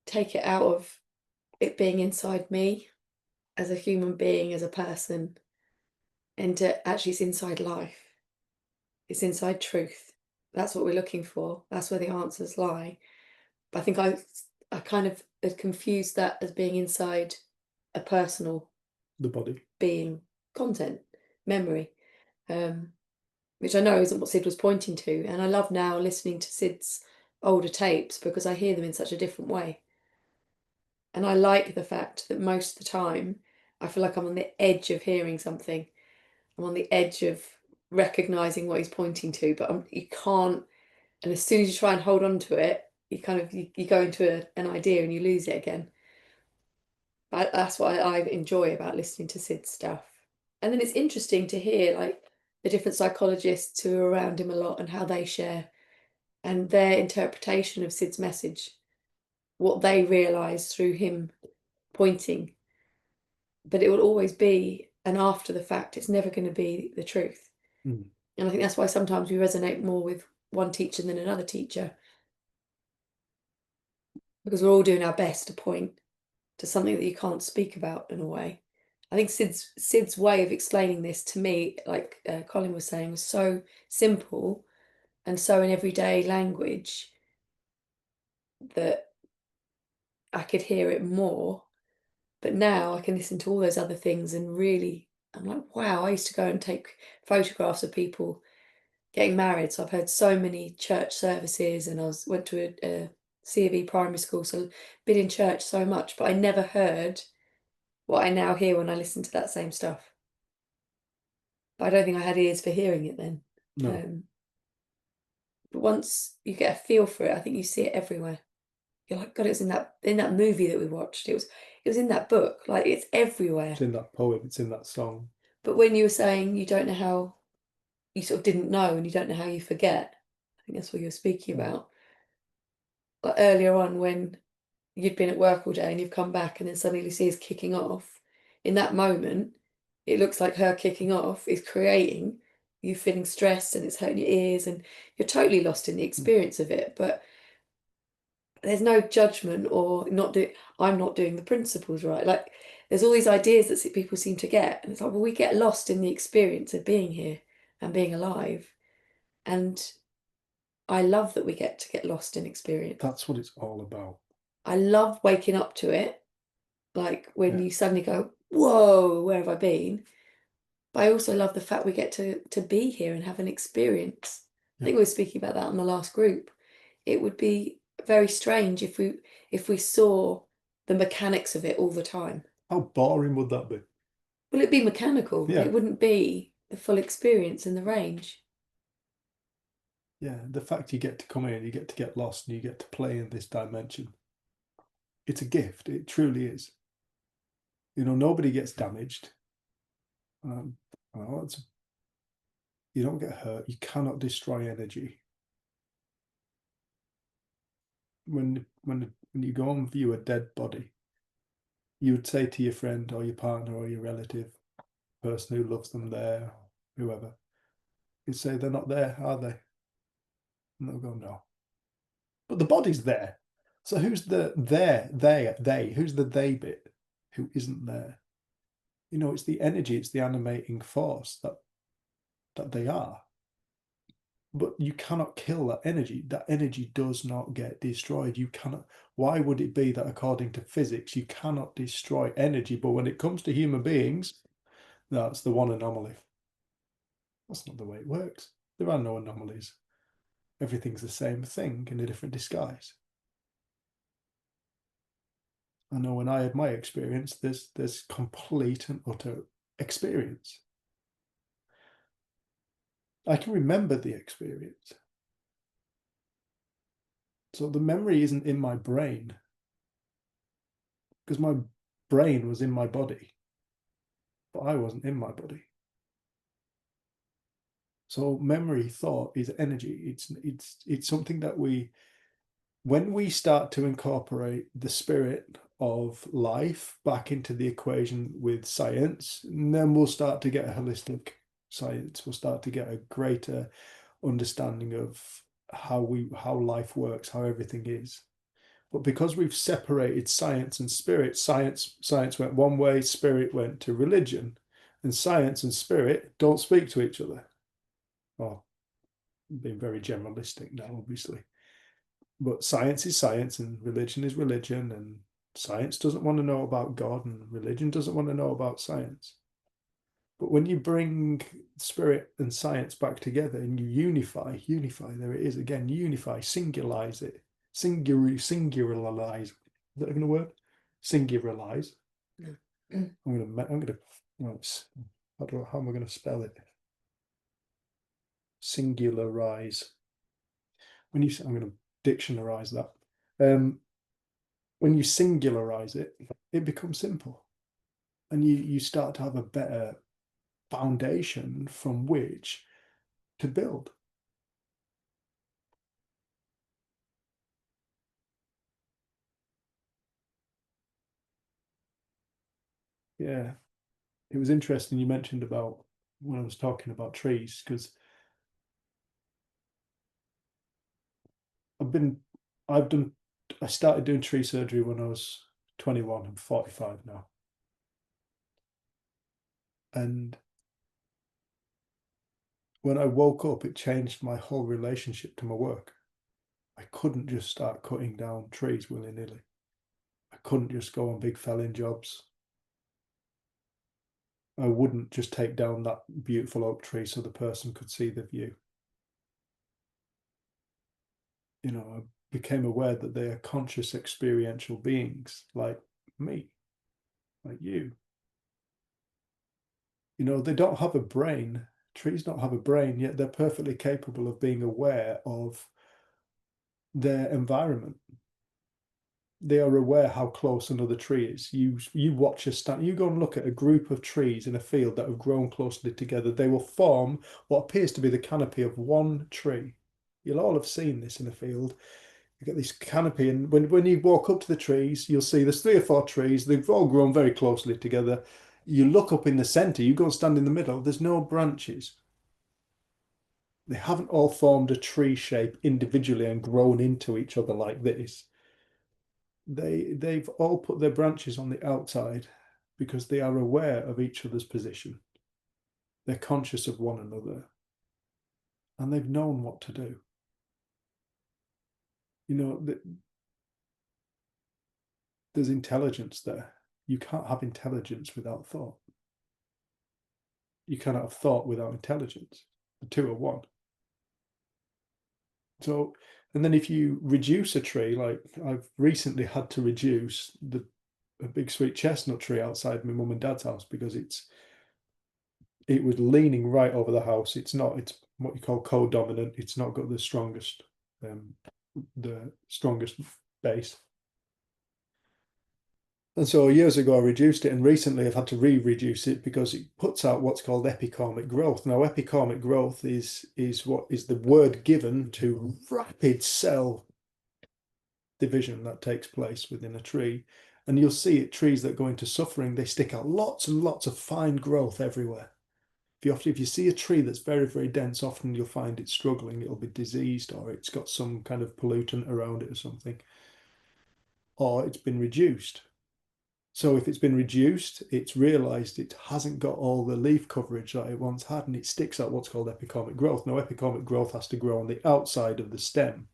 take it out of it being inside me as a human being, as a person, and to actually it's inside life. It's inside truth. That's what we're looking for. That's where the answers lie. But I think I kind of had confused that as being inside a personal The body. being, content, memory, which I know isn't what Sid was pointing to. And I love now listening to Sid's older tapes because I hear them in such a different way. And I like the fact that most of the time I feel like I'm on the edge of hearing something. I'm on the edge of recognizing what he's pointing to, but you can't. And as soon as you try and hold on to it, you kind of you go into an idea and you lose it again. That's what I enjoy about listening to Sid's stuff. And then it's interesting to hear like the different psychologists who are around him a lot and how they share and their interpretation of Sid's message, what they realise through him pointing. But it will always be an after the fact. It's never going to be the truth. And I think that's why sometimes we resonate more with one teacher than another teacher, because we're all doing our best to point to something that you can't speak about in a way. I think Sid's way of explaining this to me, like Colin was saying, was so simple and so in everyday language that I could hear it more. But now I can listen to all those other things and really, I'm like, wow, I used to go and take photographs of people getting married. So I've heard so many church services, and went to a C of E primary school, so been in church so much, but I never heard what I now hear when I listen to that same stuff. But I don't think I had ears for hearing it then. No. But once you get a feel for it, I think you see it everywhere. You're like, God, it was in that movie that we watched. It was in that book. Like, it's everywhere. It's in that poem. It's in that song. But when you were saying you don't know how, you sort of didn't know, and you don't know how you forget, I think that's what you were speaking about. Like earlier on, when you'd been at work all day and you've come back and then suddenly Lucia's kicking off, in that moment, it looks like her kicking off is creating you feeling stressed, and it's hurting your ears, and you're totally lost in the experience of it. But there's no judgment or I'm not doing the principles right. Like, there's all these ideas that people seem to get, and it's like, well, we get lost in the experience of being here and being alive. And I love that we get lost in experience. That's what it's all about. I love waking up to it, like when you suddenly go, whoa, where have I been? But I also love the fact we get to be here and have an experience. I think we were speaking about that on the last group. It would be very strange if we saw the mechanics of it all the time. How boring would that be? Well, it'd be mechanical. Yeah. It wouldn't be the full experience and the range. Yeah, the fact you get to come in, you get to get lost, and you get to play in this dimension. It's a gift. It truly is. You know, nobody gets damaged. You don't get hurt. You cannot destroy energy. When you go and view a dead body, you would say to your friend or your partner or your relative, person who loves them there, whoever, you'd say, they're not there, are they? And they'll go, no. But the body's there. So who's the they? Who's the they bit who isn't there? You know, it's the energy, it's the animating force that they are. But you cannot kill that energy. That energy does not get destroyed. You cannot. Why would it be that according to physics, you cannot destroy energy? But when it comes to human beings, that's the one anomaly. That's not the way it works. There are no anomalies. Everything's the same thing in a different disguise. I know when I had my experience, there's complete and utter experience. I can remember the experience. So the memory isn't in my brain, because my brain was in my body, but I wasn't in my body. So memory, thought is energy. It's something that when we start to incorporate the spirit of life back into the equation with science, then we'll start to get a holistic science. We'll start to get a greater understanding of how life works, how everything is. But because we've separated science and spirit, science went one way, spirit went to religion, and science and spirit don't speak to each other. Well, being very generalistic now, obviously. But science is science and religion is religion, and science doesn't want to know about God and religion doesn't want to know about science. But when you bring spirit and science back together and you unify, there it is again, unify, singularize it, singularize. Is that even a word? Singularize. I'm gonna, how am I going to spell it? Singularize. I'm going to dictionarize that. When you singularize it, it becomes simple, and you start to have a better foundation from which to build. Yeah, it was interesting you mentioned about when I was talking about trees, because I started doing tree surgery when I was 21. I'm 45 now. And when I woke up, it changed my whole relationship to my work. I couldn't just start cutting down trees willy-nilly. I couldn't just go on big felling jobs. I wouldn't just take down that beautiful oak tree so the person could see the view. I became aware that they are conscious experiential beings like me, like you. They don't have a brain. Trees don't have a brain, yet they're perfectly capable of being aware of their environment. They are aware how close another tree is. You watch you go and look at a group of trees in a field that have grown closely together. They will form what appears to be the canopy of one tree. You'll all have seen this in a field. You get this canopy, and when you walk up to the trees, you'll see there's 3 or 4 trees. They've all grown very closely together. You look up in the center, you go and stand in the middle, there's no branches. They haven't all formed a tree shape individually and grown into each other like this. They've all put their branches on the outside because they are aware of each other's position. They're conscious of one another, and they've known what to do. There's intelligence there. You can't have intelligence without thought. You cannot have thought without intelligence. The two are one. So, and then if you reduce a tree, like I've recently had to reduce a big sweet chestnut tree outside my mum and dad's house because it was leaning right over the house. It's what you call co-dominant. It's not got the strongest base. And so years ago, I reduced it, and recently I've had to reduce it because it puts out what's called epicormic growth. Now, epicormic growth is what is the word given to rapid cell division that takes place within a tree. And you'll see it, trees that go into suffering, they stick out lots and lots of fine growth everywhere. If you see a tree that's very, very dense, often you'll find it struggling. It'll be diseased, or it's got some kind of pollutant around it or something, or it's been reduced. So if it's been reduced, it's realized it hasn't got all the leaf coverage that it once had, and it sticks out what's called epicormic growth. Now, epicormic growth has to grow on the outside of the stem.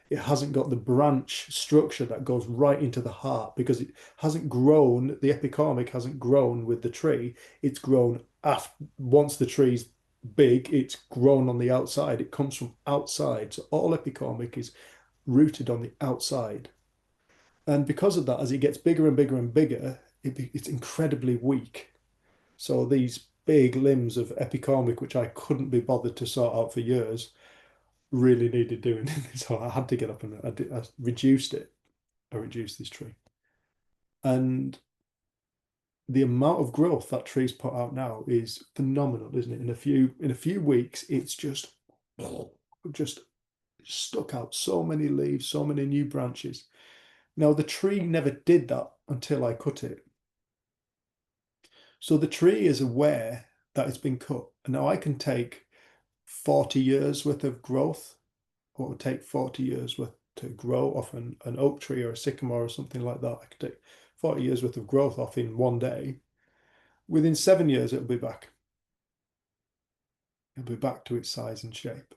It hasn't got the branch structure that goes right into the heart because it hasn't grown, the epicormic hasn't grown with the tree. It's grown after, once the tree's big, it's grown on the outside. It comes from outside. So all epicormic is rooted on the outside. And because of that, as it gets bigger and bigger and bigger, it's incredibly weak. So these big limbs of epicormic, which I couldn't be bothered to sort out for years, really needed doing. So I had to get up and I reduced it. I reduced this tree. And the amount of growth that tree's put out now is phenomenal, isn't it? In a few weeks, it's just stuck out so many leaves, so many new branches. Now, the tree never did that until I cut it. So the tree is aware that it's been cut. And now I can take 40 years worth of growth, or it would take 40 years worth to grow off an oak tree or a sycamore or something like that. I could take 40 years worth of growth off in one day. Within 7 years, it'll be back. It'll be back to its size and shape.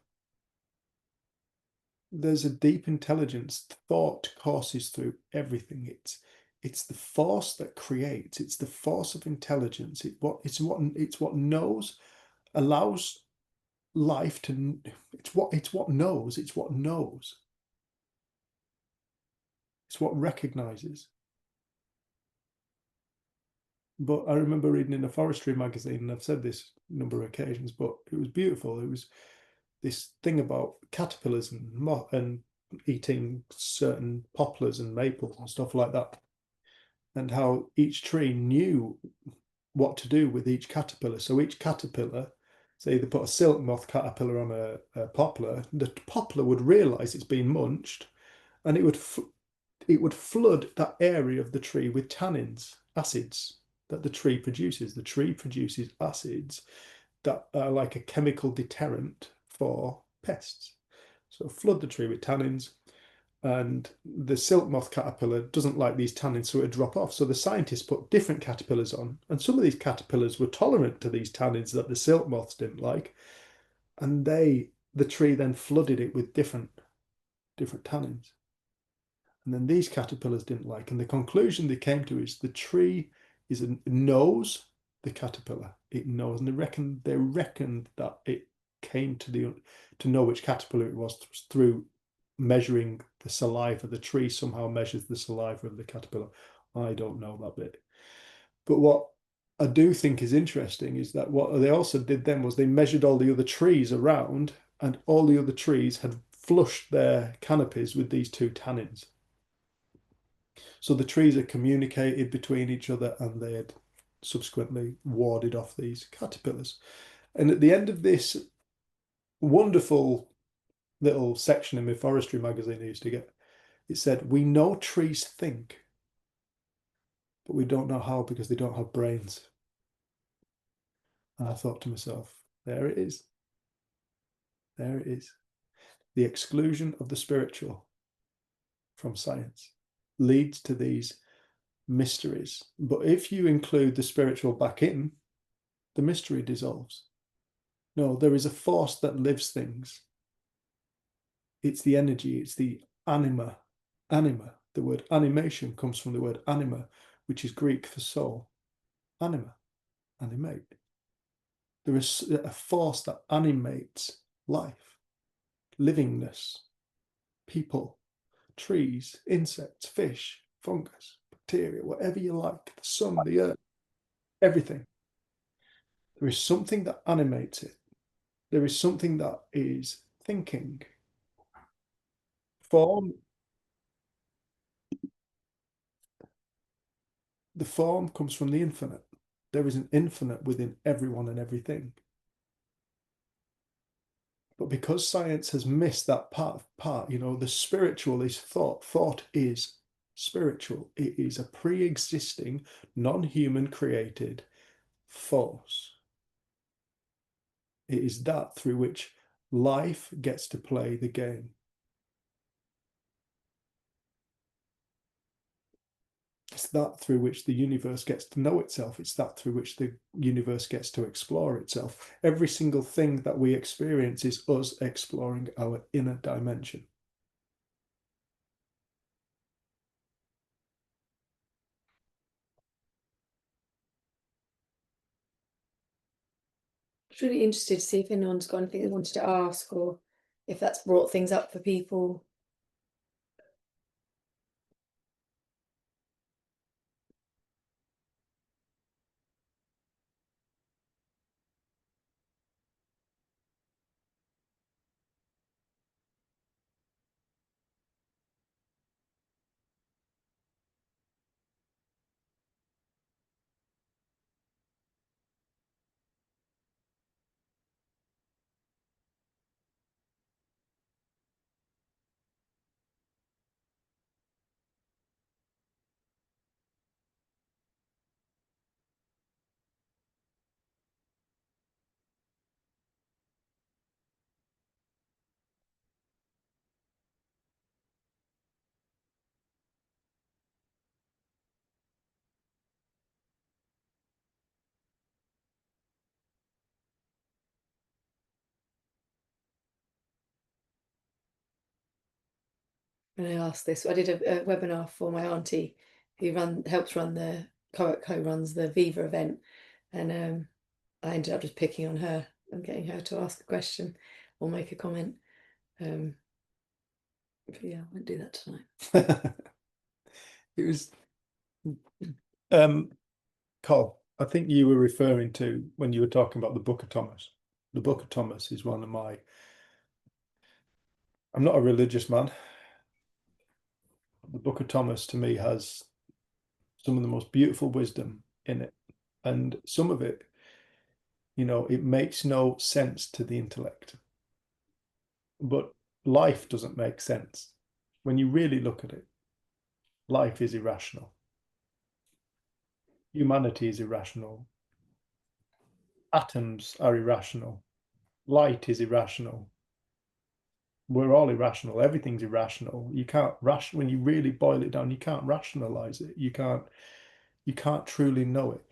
There's a deep intelligence. Thought courses through everything. It's the force that creates. It's the force of intelligence. It's what knows, allows life to. It's what knows. It's what knows. It's what recognizes. But I remember reading in a forestry magazine, and I've said this a number of occasions, but it was beautiful. It was this thing about caterpillars and eating certain poplars and maples and stuff like that, and how each tree knew what to do with each caterpillar. So each caterpillar, say they put a silk moth caterpillar on a poplar, the poplar would realize it's been munched, and it would flood that area of the tree with tannins, acids that the tree produces. The tree produces acids that are like a chemical deterrent for pests. So flood the tree with tannins, and the silk moth caterpillar doesn't like these tannins, so it drop off. So the scientists put different caterpillars on, and some of these caterpillars were tolerant to these tannins that the silk moths didn't like, and the tree then flooded it with different tannins. And then these caterpillars didn't like, and the conclusion they came to is the tree knows the caterpillar. It knows, and they reckoned that it came to know which caterpillar it was through measuring the saliva. The tree somehow measures the saliva of the caterpillar. I don't know that bit. But what I do think is interesting is that what they also did then was they measured all the other trees around, and all the other trees had flushed their canopies with these two tannins. So the trees had communicated between each other, and they had subsequently warded off these caterpillars. And at the end of this wonderful little section in my forestry magazine I used to get, it said, "We know trees think, but we don't know how because they don't have brains." And I thought to myself, there it is. There it is. The exclusion of the spiritual from science leads to these mysteries. But if you include the spiritual back in, the mystery dissolves. No, there is a force that lives things. It's the energy, it's the anima. Anima, the word animation comes from the word anima, which is Greek for soul. Anima, animate. There is a force that animates life, livingness, people, trees, insects, fish, fungus, bacteria, whatever you like, the sun, the earth, everything. There is something that animates it. There is something that is thinking. Form, the form comes from the infinite. There is an infinite within everyone and everything. But because science has missed that part, the spiritual is thought. Thought is spiritual. It is a pre-existing, non-human created force. It is that through which life gets to play the game. It's that through which the universe gets to know itself. It's that through which the universe gets to explore itself. Every single thing that we experience is us exploring our inner dimension. I was really interested to see if anyone's got anything they wanted to ask, or if that's brought things up for people. And I asked this, I did a webinar for my auntie who helps run the co-runs the Viva event, and I ended up just picking on her and getting her to ask a question or make a comment. But yeah, I won't do that tonight. It was Cole, I think you were referring to when you were talking about the Book of Thomas. The Book of Thomas is one of my, I'm not a religious man. The Book of Thomas to me has some of the most beautiful wisdom in it. And some of it, it makes no sense to the intellect. But life doesn't make sense. When you really look at it, life is irrational. Humanity is irrational. Atoms are irrational. Light is irrational. We're all irrational. Everything's irrational. You can't when you really boil it down, you can't rationalize it. You can't truly know it.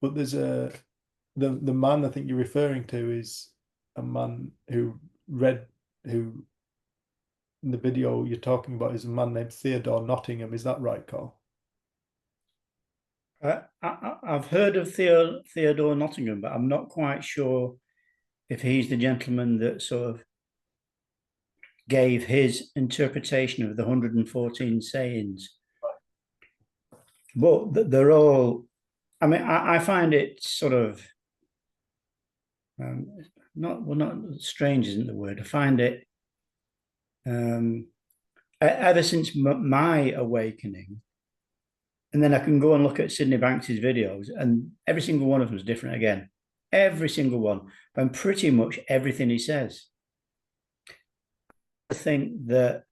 But there's the man I think you're referring to is a man who in the video you're talking about is a man named Theodore Nottingham. Is that right, Carl? I've heard of Theodore Nottingham, but I'm not quite sure if he's the gentleman that sort of gave his interpretation of the 114 sayings. But they're all, I mean, I find it sort of, not strange isn't the word. I find it, ever since my awakening, and then I can go and look at Sydney Banks's videos, and every single one of them is different again. Every single one. And pretty much everything he says. I think that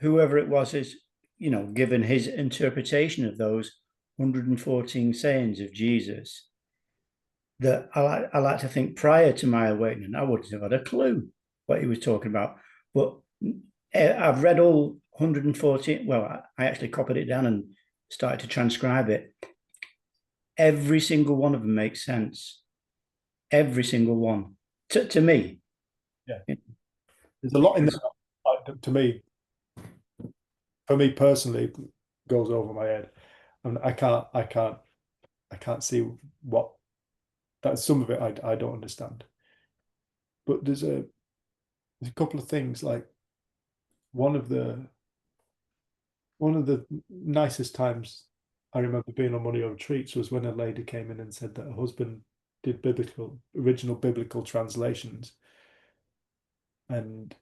whoever it was is, given his interpretation of those 114 sayings of Jesus, that I like to think prior to my awakening, I wouldn't have had a clue what he was talking about. But I've read all 114. Well, I actually copied it down and started to transcribe it. Every single one of them makes sense. Every single one to me. Yeah, there's a lot in there. To me, for me personally, it goes over my head, and I can't see what that. Some of it I don't understand. But there's a couple of things, like one of the nicest times I remember being on one of your retreats was when a lady came in and said that her husband did original biblical translations, and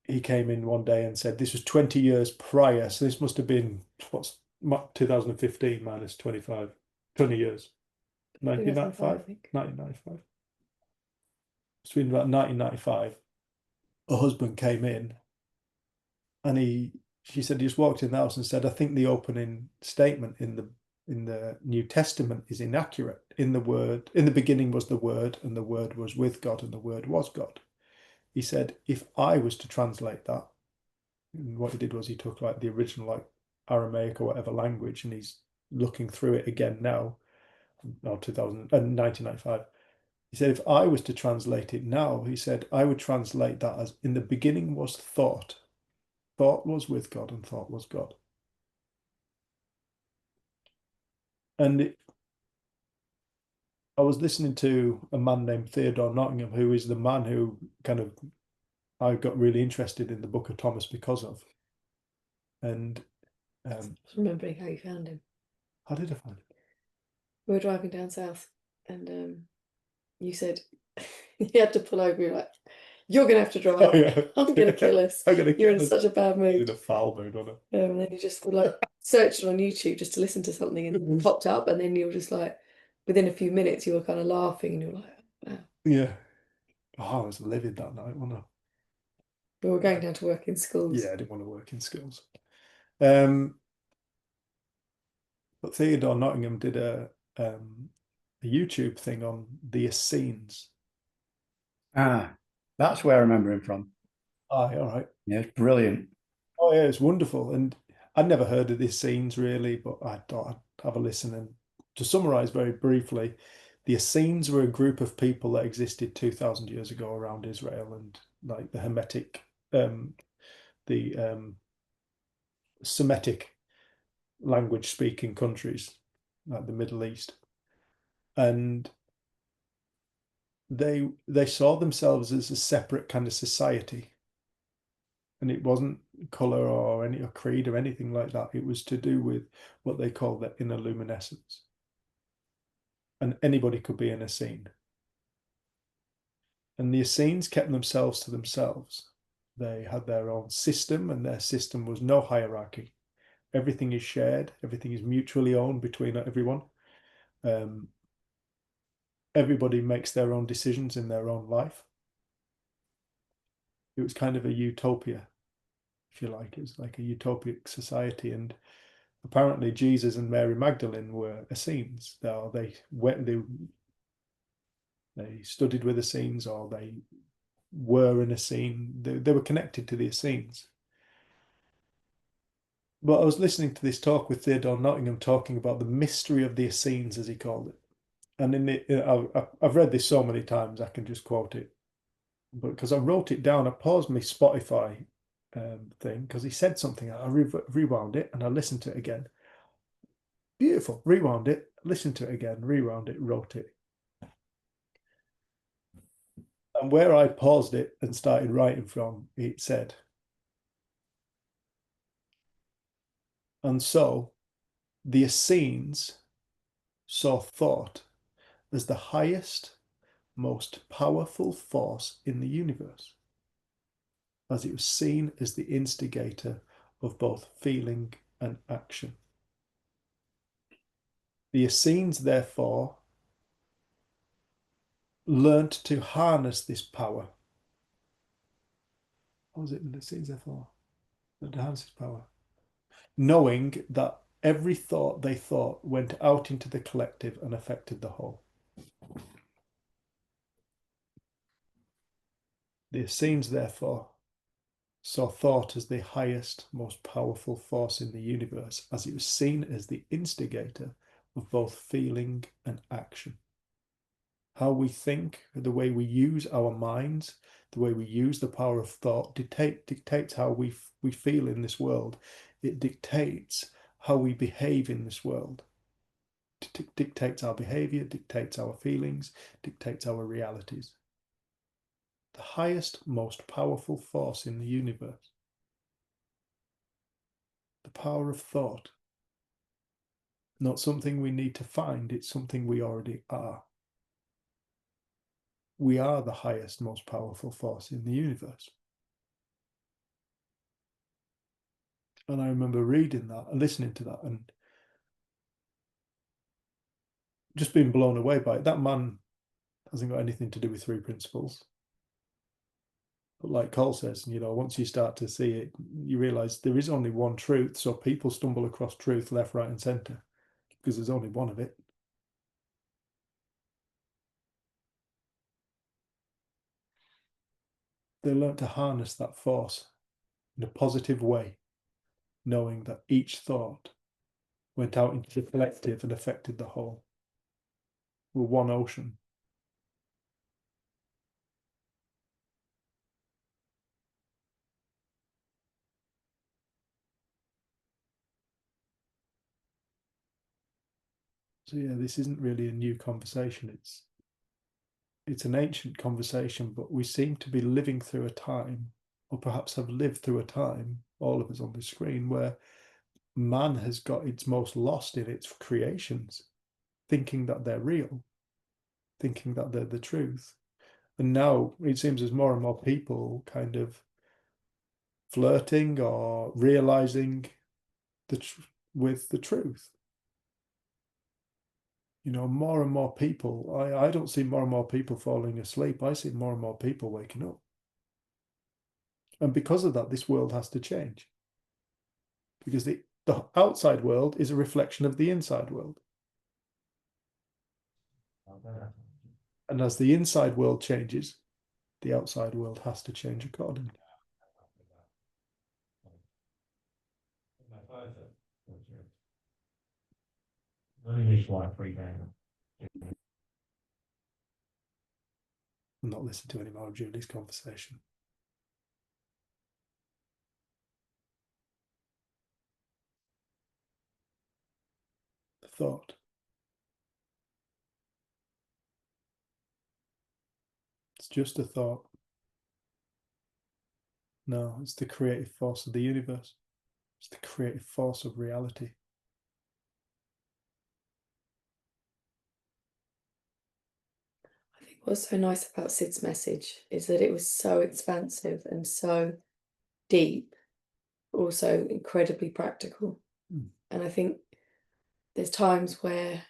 he came in one day and said this was 20 years prior, so this must have been 2015 minus 25, 20 years, 1995, 1995. Between about 1995, her husband came in, and she said he just walked in the house and said, I think the opening statement in the New Testament is inaccurate. In the beginning was the Word, and the Word was with God, and the Word was God. He said, if I was to translate that, and what he did was he took like the original, like Aramaic or whatever language, and he's looking through it again now, no, 1995. He said, if I was to translate it now, he said, I would translate that as, in the beginning was thought. Thought was with God, and thought was God. And I was listening to a man named Theodore Nottingham, who is the man who kind of I got really interested in the Book of Thomas because of. And remembering how you found him. how did I find him? We were driving down south, and you said you had to pull over. You're like, "You're gonna have to drive. Oh, yeah. I'm gonna kill us. I'm gonna You're kill in us." such a bad In mood." a foul mood, wasn't And then you just like searched on YouTube just to listen to something, and it popped up, and then you were just like, within a few minutes, you were kind of laughing, and you were like, "Wow." I? Yeah. Oh, I was livid that night, wasn't I? We were going down to work in schools. Yeah, I didn't want to work in schools. But Theodore Nottingham did a YouTube thing on the Essenes. That's where I remember him from. Aye, all right. Yeah, it's brilliant. Oh yeah, it's wonderful. And I'd never heard of the Essenes really, but I thought I'd have a listen. And to summarize very briefly, the Essenes were a group of people that existed 2,000 years ago around Israel, and like the Hamitic, the Semitic language speaking countries, like the Middle East. And they saw themselves as a separate kind of society. And it wasn't color or any or creed or anything like that. It was to do with what they call the inner luminescence. And anybody could be an Essene. And the Essenes kept themselves to themselves. They had their own system, and their system was no hierarchy. Everything is shared, everything is mutually owned between everyone. Everybody makes their own decisions in their own life. It was kind of a utopia, if you like. It was like a utopic society. And apparently Jesus and Mary Magdalene were Essenes. They studied with Essenes, or they were an Essene. They were connected to the Essenes. But I was listening to this talk with Theodore Nottingham talking about the mystery of the Essenes, as he called it. And I've read this so many times, I can just quote it. But because I wrote it down, I paused my Spotify thing because he said something. I rewound it and I listened to it again. Beautiful. Rewound it, listened to it again, rewound it, wrote it. And where I paused it and started writing from, it said, and so the Essenes saw thought as the highest, most powerful force in the universe, as it was seen as the instigator of both feeling and action. The Essenes, therefore, learnt to harness this power. What was it the Essenes, therefore? Learnt to harness this power. Knowing that every thought they thought went out into the collective and affected the whole. The Essenes, therefore, saw thought as the highest, most powerful force in the universe, as it was seen as the instigator of both feeling and action. How we think, the way we use our minds, the way we use the power of thought dictates how we feel in this world. It dictates how we behave in this world. Dictates our behavior, dictates our feelings, dictates our realities. The highest, most powerful force in the universe. The power of thought. Not something we need to find, it's something we already are. We are the highest, most powerful force in the universe. And I remember reading that and listening to that and just being blown away by it. That man hasn't got anything to do with three principles. But like Cole says, once you start to see it, you realize there is only one truth. So people stumble across truth left, right, and center because there's only one of it. They learn to harness that force in a positive way, knowing that each thought went out into the collective and affected the whole. We're one ocean. So yeah, this isn't really a new conversation. It's an ancient conversation, but we seem to be living through a time, or perhaps have lived through a time, all of us on this screen, where man has got its most lost in its creations, thinking that they're real, thinking that they're the truth. And now it seems as more and more people kind of flirting or realizing with the truth. You know, more and more people, I don't see more and more people falling asleep. I see more and more people waking up. And because of that, this world has to change. Because the outside world is a reflection of the inside world. And as the inside world changes, the outside world has to change accordingly. I'm not listening to any more of Julie's conversation. The thought. It's just a thought. No, it's the creative force of the universe. It's the creative force of reality. I think what's so nice about Sid's message is that it was so expansive and so deep, also incredibly practical. And I think there's times where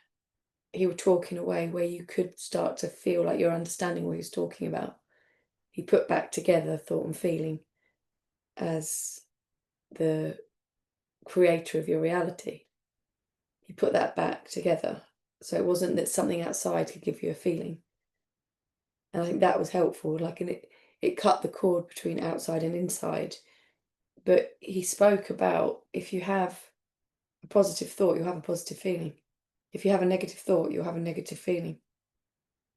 he would talk in a way where you could start to feel like you're understanding what he was talking about. He put back together thought and feeling as the creator of your reality. He put that back together. So it wasn't that something outside could give you a feeling. And I think that was helpful. Like, and it cut the cord between outside and inside. But he spoke about if you have a positive thought, you'll have a positive feeling. If you have a negative thought, you'll have a negative feeling.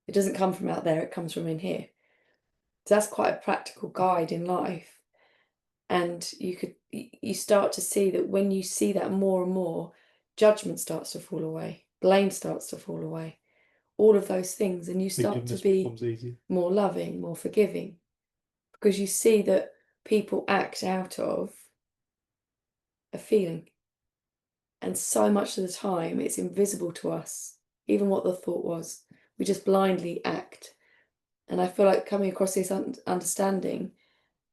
It doesn't come from out there, it comes from in here. So that's quite a practical guide in life. And you start to see that when you see that more and more, judgment starts to fall away, blame starts to fall away, all of those things, and you start to be more loving, more forgiving, because you see that people act out of a feeling. And so much of the time, it's invisible to us, even what the thought was. We just blindly act. And I feel like coming across this understanding,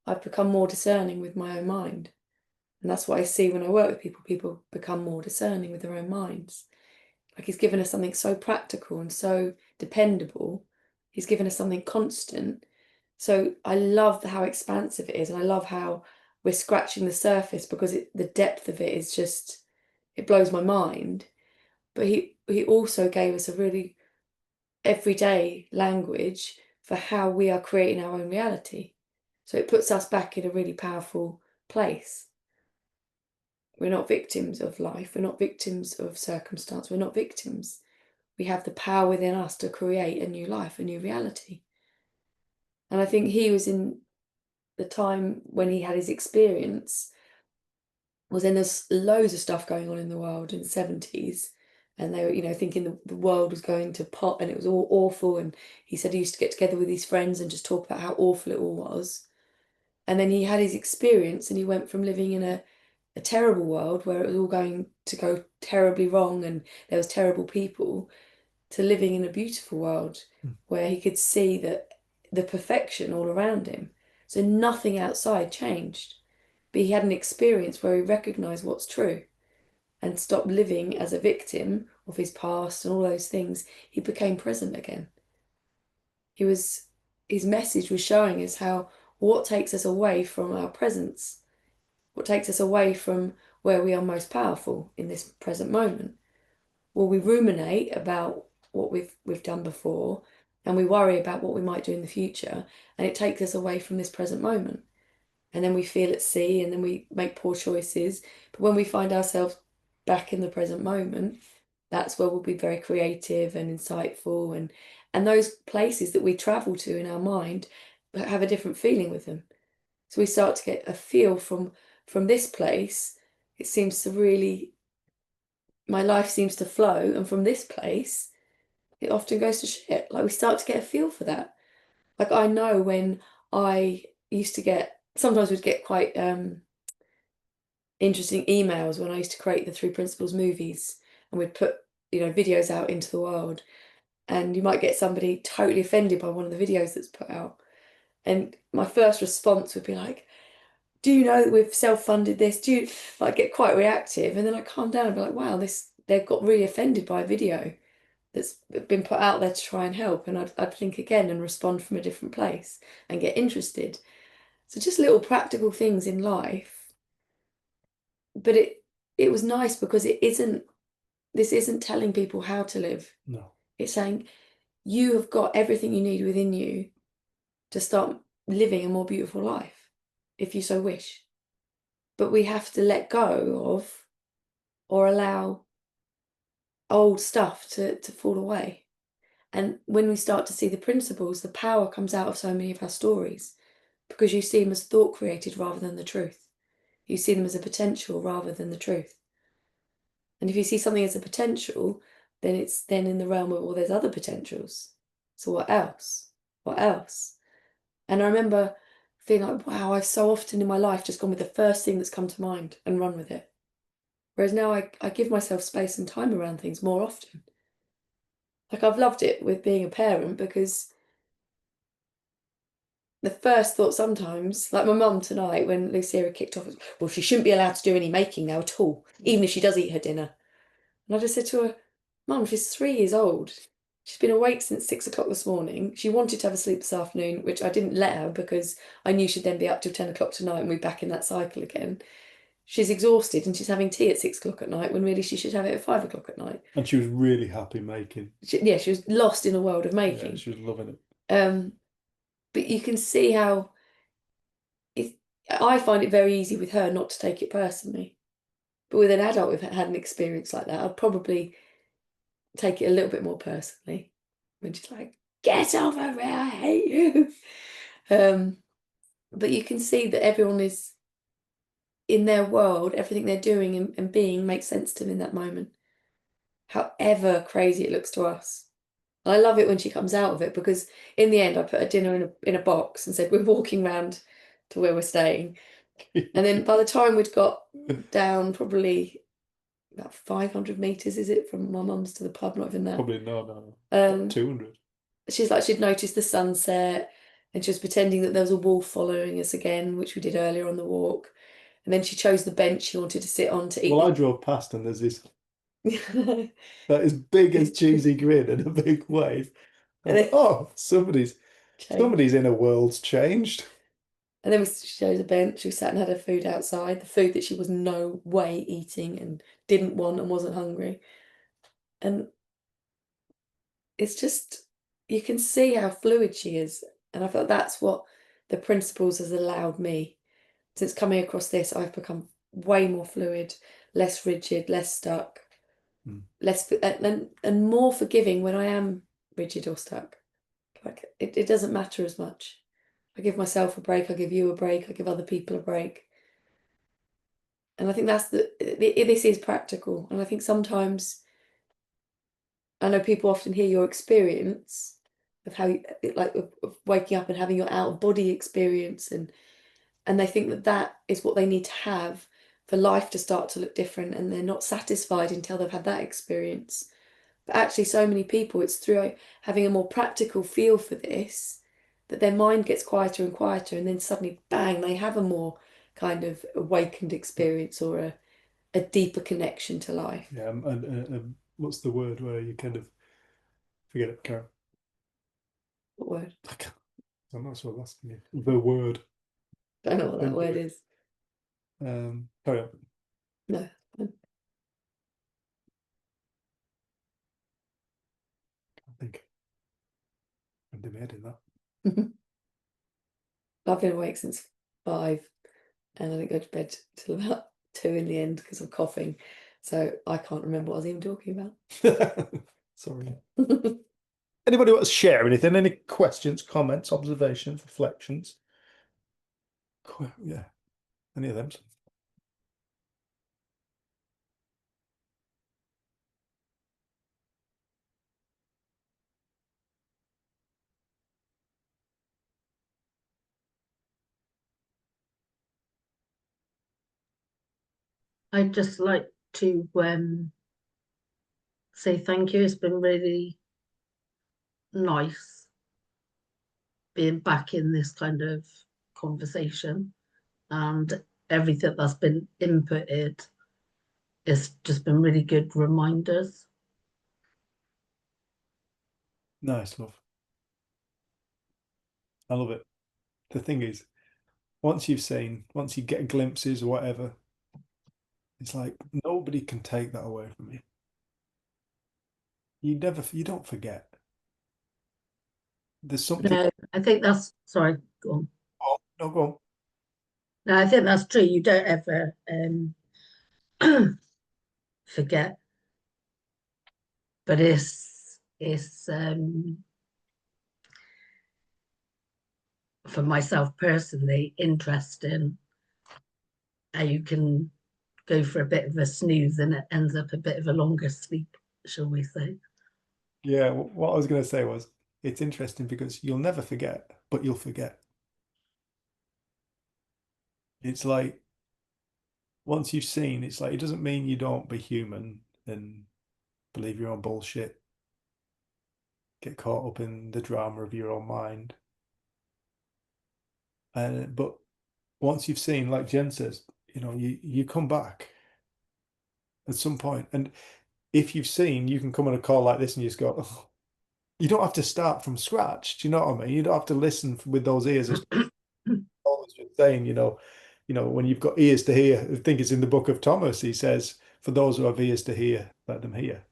I've become more discerning with my own mind. And that's what I see when I work with people. People become more discerning with their own minds. Like he's given us something so practical and so dependable. He's given us something constant. So I love how expansive it is. And I love how we're scratching the surface, because the depth of it is just, it blows my mind. But he also gave us a really everyday language for how we are creating our own reality. So it puts us back in a really powerful place. We're not victims of life. We're not victims of circumstance. We're not victims. We have the power within us to create a new life, a new reality. And I think he was in the time when he had his experience, was in there's loads of stuff going on in the world in the 70s. And they were, you know, thinking the world was going to pot and it was all awful. And he said he used to get together with his friends and just talk about how awful it all was. And then he had his experience and he went from living in a terrible world where it was all going to go terribly wrong and there was terrible people, to living in a beautiful world where he could see that the perfection all around him. So nothing outside changed. But he had an experience where he recognized what's true and stopped living as a victim of his past and all those things. He became present again. His message was showing us how what takes us away from our presence, what takes us away from where we are most powerful in this present moment. Well, we ruminate about what we've done before, and we worry about what we might do in the future, and it takes us away from this present moment. and then we feel at sea, and then we make poor choices. But when we find ourselves back in the present moment, that's where we'll be very creative and insightful, and those places that we travel to in our mind have a different feeling with them. So we start to get a feel from this place. It seems to really, my life seems to flow, and from this place, it often goes to shit. Like we start to get a feel for that. Like I know when I used to get, sometimes we'd get quite interesting emails when I used to create the Three Principles movies, and we'd put, videos out into the world, and you might get somebody totally offended by one of the videos that's put out. And my first response would be like, do you know that we've self-funded this? Do you, like, get quite reactive? And then I calm down and be like, wow, they've got really offended by a video that's been put out there to try and help. And I'd think again and respond from a different place and get interested. So just little practical things in life. But it was nice because this isn't telling people how to live. No. It's saying you have got everything you need within you to start living a more beautiful life, if you so wish. But we have to let go of or allow old stuff to fall away. And when we start to see the principles, the power comes out of so many of our stories, because you see them as thought created rather than the truth. You see them as a potential rather than the truth. And if you see something as a potential, then it's then in the realm of, well, there's other potentials. So what else? What else? And I remember feeling like, wow, I've so often in my life just gone with the first thing that's come to mind and run with it. Whereas now I give myself space and time around things more often. Like I've loved it with being a parent, because the first thought sometimes, like my mum tonight when Lucia kicked off, was, well, she shouldn't be allowed to do any making now at all, even if she does eat her dinner. And I just said to her, Mum, she's 3 years old. She's been awake since 6 o'clock this morning. She wanted to have a sleep this afternoon, which I didn't let her because I knew she'd then be up till 10 o'clock tonight and we're back in that cycle again. She's exhausted and she's having tea at 6 o'clock at night when really she should have it at 5 o'clock at night. And she was really happy making. She was lost in a world of Yeah, making. she was loving it. But you can see how I find it very easy with her not to take it personally. But with an adult who've had an experience like that, I'd probably take it a little bit more personally. When she's like, get over here, I hate you. But you can see that everyone is in their world, everything they're doing and being makes sense to them in that moment. However crazy it looks to us. And I love it when she comes out of it, because in the end I put her dinner in a box and said, we're walking round to where we're staying. And then by the time we'd got down probably about 500 meters, is it, from my mum's to the pub? Not even that. Probably no. 200. She's like, she'd noticed the sunset and she was pretending that there was a wolf following us again, which we did earlier on the walk. And then she chose the bench she wanted to sit on to eat. Well, I drove past and there's this that is big as cheesy grin and a big wave. And then, oh, somebody's inner world's changed. And then she chose a bench. We sat and had her food outside, the food that she was no way eating and didn't want and wasn't hungry. And it's just, you can see how fluid she is. And I felt that's what the principles has allowed me. Since coming across this, I've become way more fluid, less rigid, less stuck, less and more forgiving when I am rigid or stuck. Like it doesn't matter as much. I give myself a break, I give you a break, I give other people a break. And I think that's this is practical. And I think sometimes, I know people often hear your experience of how you, like of waking up and having your out of body experience, and they think that that is what they need to have for life to start to look different, and they're not satisfied until they've had that experience. But actually, so many people, it's through having a more practical feel for this that their mind gets quieter and quieter, and then suddenly, bang, they have a more kind of awakened experience or a deeper connection to life. Yeah, and what's the word where you kind of forget it, Karen? What word? I'm not sure I'm asking you. The word. Don't know what that word is. Carry on. No. I think I'm debating that. I've been awake since 5. and I didn't go to bed till about 2 in the end because of coughing. So I can't remember what I was even talking Sorry. about. Anybody want to share anything? Any questions, comments, observations, reflections? Yeah, any of them? I'd just like to say thank you. It's been really nice being back in this kind of conversation, and everything that's been inputted has just been really good reminders. Nice, love. I love it. The thing is, once you get glimpses or whatever, it's like nobody can take that away from you. You don't forget. There's something. No, I think that's, sorry, go on. Oh, no, go on. No, I think that's true. You don't ever forget, but it's for myself personally interesting how you can go for a bit of a snooze and it ends up a bit of a longer sleep, shall we say. Yeah, what I was going to say was it's interesting because you'll never forget, but you'll forget. It's like once you've seen, it's like it doesn't mean you don't be human and believe your own bullshit, get caught up in the drama of your own mind. But once you've seen, like Jen says, you come back at some point, and if you've seen, you can come on a call like this and you just go, oh, you don't have to start from scratch. Do you know what I mean? You don't have to listen with those ears. As always been saying, when you've got ears to hear, I think it's in the book of Thomas, he says, for those who have ears to hear, let them hear.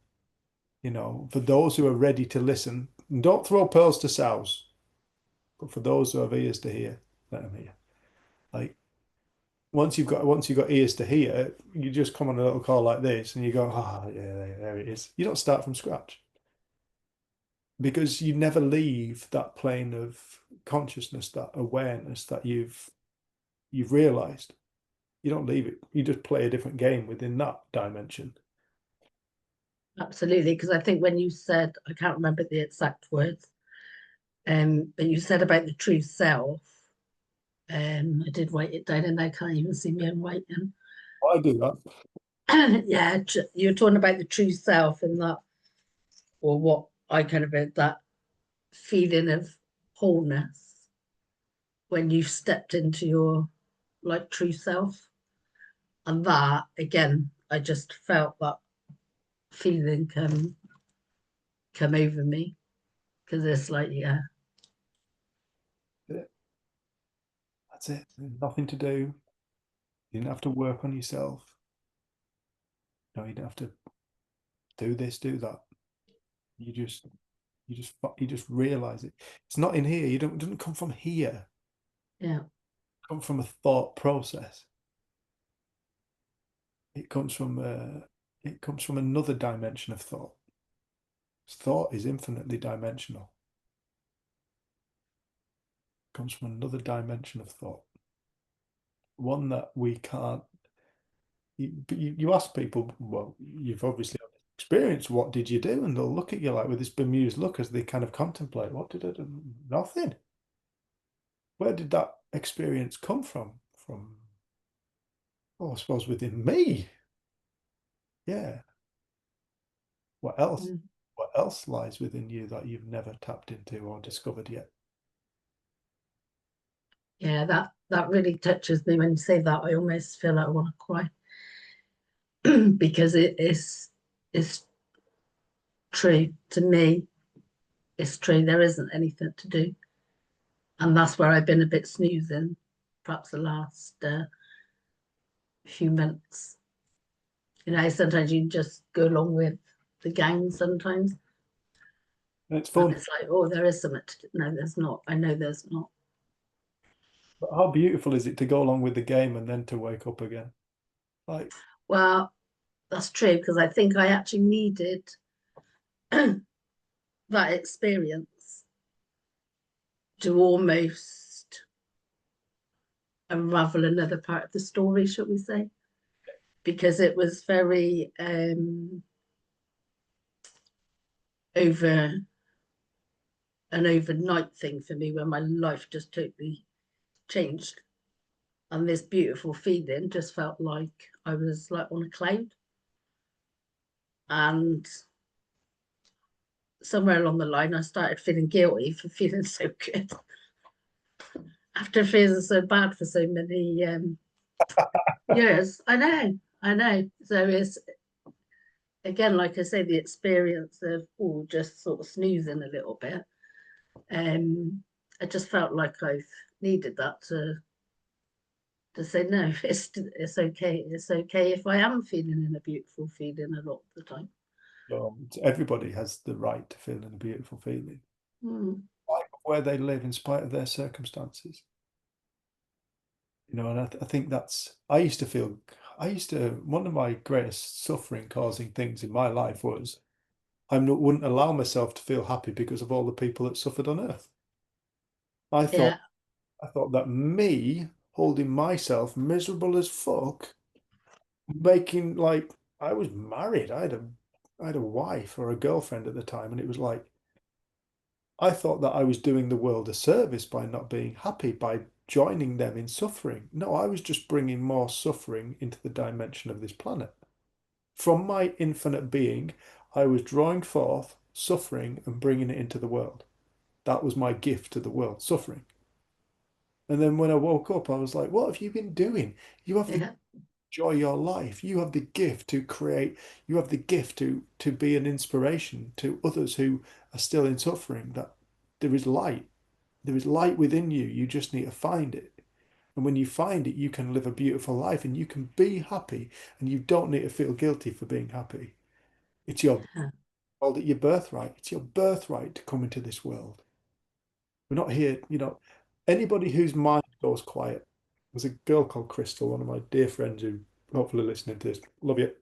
For those who are ready to listen, and don't throw pearls to sows, but for those who have ears to hear, let them hear. Like once you've got ears to hear, you just come on a little call like this and you go, oh yeah, there it is. You don't start from scratch because you never leave that plane of consciousness, that awareness that you've realized. You don't leave it. You just play a different game within that dimension. Absolutely, because I think when you said, I can't remember the exact words, but you said about the true self, I did write it down and I can't even see me own writing. I do that. Yeah, you're talking about the true self and that, or what I kind of read, that feeling of wholeness when you've stepped into your like true self. And that again, I just felt that feeling come over me, because it's like, yeah, That's it. There's nothing to do. You didn't have to work on yourself. No, you don't have to do this, do that. You just realize it. It's not in here. It doesn't come from here. yeah, It comes from a thought process. It comes from another dimension of thought. Thought is infinitely dimensional. It comes from another dimension of thought. One that we can't. You ask people, well, you've obviously experienced, what did you do? And they'll look at you like with this bemused look as they kind of contemplate, what did I do? Nothing. Where did that experience come from? I suppose within me. Yeah. What else? Mm. What else lies within you that you've never tapped into or discovered yet? yeah, that really touches me when you say that. I almost feel like I want to cry because it's true to me. It's true. There isn't anything to do, and that's where I've been a bit snoozing, perhaps the last few months. Sometimes you just go along with the gang sometimes. And it's And fun. it's like, oh, there is something to do. No, there's not. I know there's not. How beautiful is it to go along with the game and then to wake up again? Like, Well, that's true, because I think I actually needed that experience to almost unravel another part of the story, shall we say? Because it was very over an overnight thing for me, when my life just totally changed. And this beautiful feeling just felt like I was like on a cloud. And somewhere along the line, I started feeling guilty for feeling so good after feeling so bad for so many years. I know. So it's, again, like I say, the experience of just sort of snoozing a little bit. I just felt like I've needed that to say no. It's okay. It's okay if I am feeling in a beautiful feeling a lot of the time. everybody has the right to feel in a beautiful feeling, like where they live, in spite of their circumstances. You know, and I think that's, I used to, one of my greatest suffering causing things in my life was wouldn't allow myself to feel happy because of all the people that suffered on earth. I thought, Yeah, I thought that me holding myself miserable as fuck, making like, I was married, I had a wife or a girlfriend at the time, and it was like, I thought that I was doing the world a service by not being happy, by joining them in suffering. No, I was just bringing more suffering into the dimension of this planet. From my infinite being, I was drawing forth suffering and bringing it into the world. That was my gift to the world, suffering. And then when I woke up, I was like, what have you been doing? You have yeah, enjoy your life. You have the gift to create. You have the gift to be an inspiration to others who are still in suffering. That there is light. There is light within you. You just need to find it. And when you find it, you can live a beautiful life and you can be happy. And you don't need to feel guilty for being happy. It's your yeah. called it your birthright. It's your birthright to come into this world. We're not here, you know. Anybody whose mind goes quiet. There's a girl called Crystal, one of my dear friends who hopefully listening to this. Love you.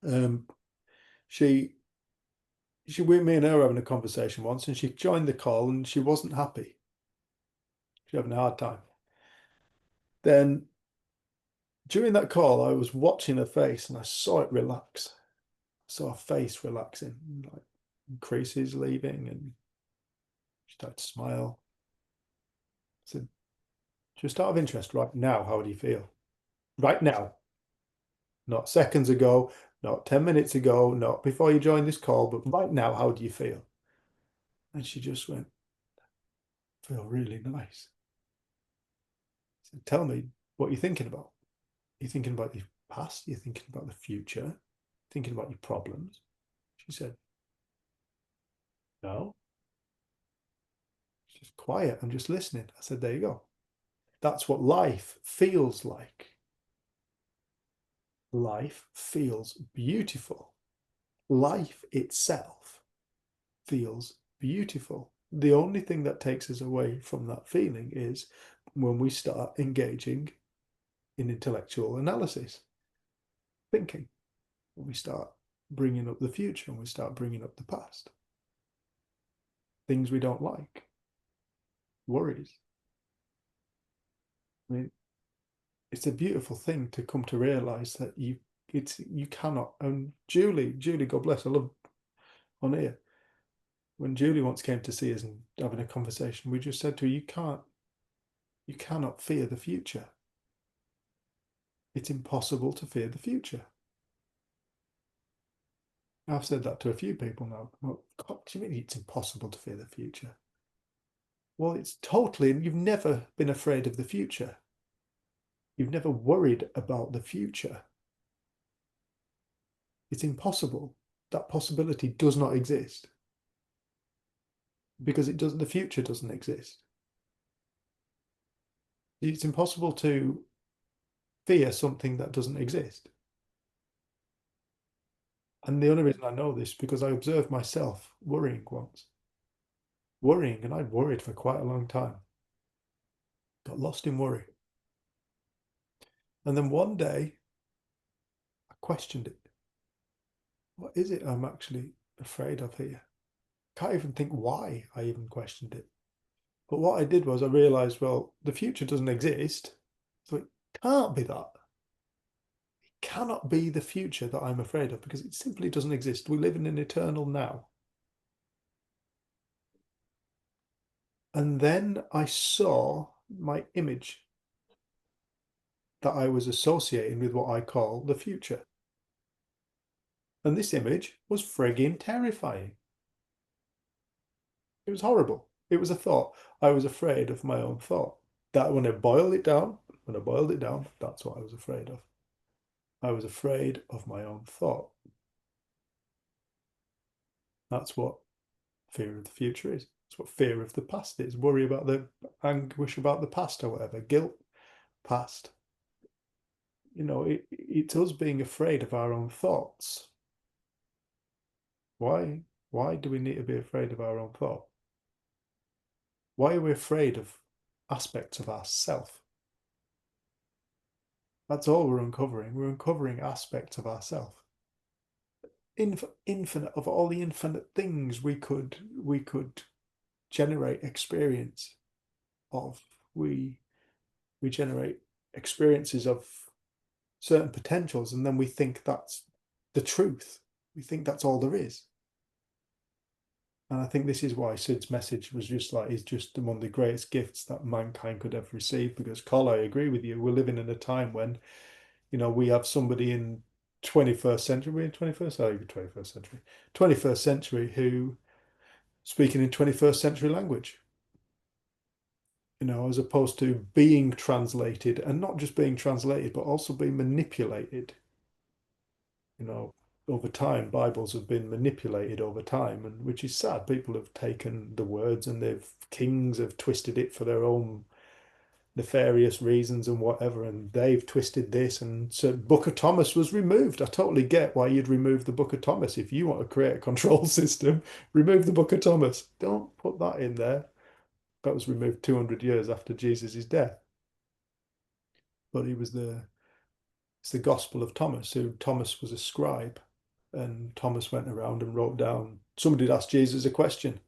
Um, she me and her were having a conversation once, and she joined the call and she wasn't happy. She was having a hard time. Then during that call, I was watching her face and I saw it relax. I saw her face relaxing, like creases leaving, and she started to smile. I said, just out of interest, right now, how do you feel? Right now, not seconds ago, not 10 minutes ago, not before you joined this call, but right now, how do you feel? And she just went, feel really nice. So tell me what you're thinking about. You're thinking about the past, you're thinking about the future, thinking about your problems. She said, no. It's just quiet. I'm just listening. I said, there you go. That's what life feels like. Life feels beautiful. Life itself feels beautiful. The only thing that takes us away from that feeling is when we start engaging in intellectual analysis, thinking, when we start bringing up the future and we start bringing up the past, things we don't like, worries. I mean, it's a beautiful thing to come to realize that you cannot. And Julie, God bless, I love on here. When Julie once came to see us and having a conversation, we just said to her, you cannot fear the future. It's impossible to fear the future. I've said that to a few people now. Well, what do you mean it's impossible to fear the future? Well, it's totally, you've never been afraid of the future. You've never worried about the future. It's impossible. That possibility does not exist because the future doesn't exist. It's impossible to fear something that doesn't exist. And the only reason I know this is because I observed myself worrying once. Worrying, and I'd worried for quite a long time. got lost in worry. And then one day I questioned it. What is it I'm actually afraid of here? Can't even think why I even questioned it. But what I did was I realized, well, the future doesn't exist, so it can't be that. It cannot be the future that I'm afraid of because it simply doesn't exist. We live in an eternal now. And then I saw my image that I was associating with what I call the future. And this image was frigging terrifying. It was horrible. It was a thought. I was afraid of my own thought. That when I boiled it down, that's what I was afraid of. I was afraid of my own thought. That's what fear of the future is. That's what fear of the past is. Worry about the anguish about the past or whatever. Guilt, past. You know, it's us being afraid of our own thoughts. Why? Why do we need to be afraid of our own thought? Why are we afraid of aspects of ourself? That's all we're uncovering. We're uncovering aspects of ourself. Infinite of all the infinite things we could generate experience of. We generate experiences of certain potentials, and then we think that's the truth. We think that's all there is. And I think this is why Sid's message was just like, is just one of the greatest gifts that mankind could ever receive. Because, Col, I agree with you. We're living in a time when, you know, we have somebody in 21st century, we're in 21st, oh, 21st century, 21st century who speaking in 21st century language, you know, as opposed to being translated, and not just being translated, but also being manipulated. You know, over time, Bibles have been manipulated over time, and which is sad. People have taken the words and kings have twisted it for their own nefarious reasons and whatever, and they've twisted this. And so Book of Thomas was removed. I totally get why you'd remove the Book of Thomas. If you want to create a control system, remove the Book of Thomas. Don't put that in there. That was removed 200 years after Jesus' death. But it's the Gospel of Thomas, who Thomas was a scribe, and Thomas went around and wrote down. Somebody had asked Jesus a question.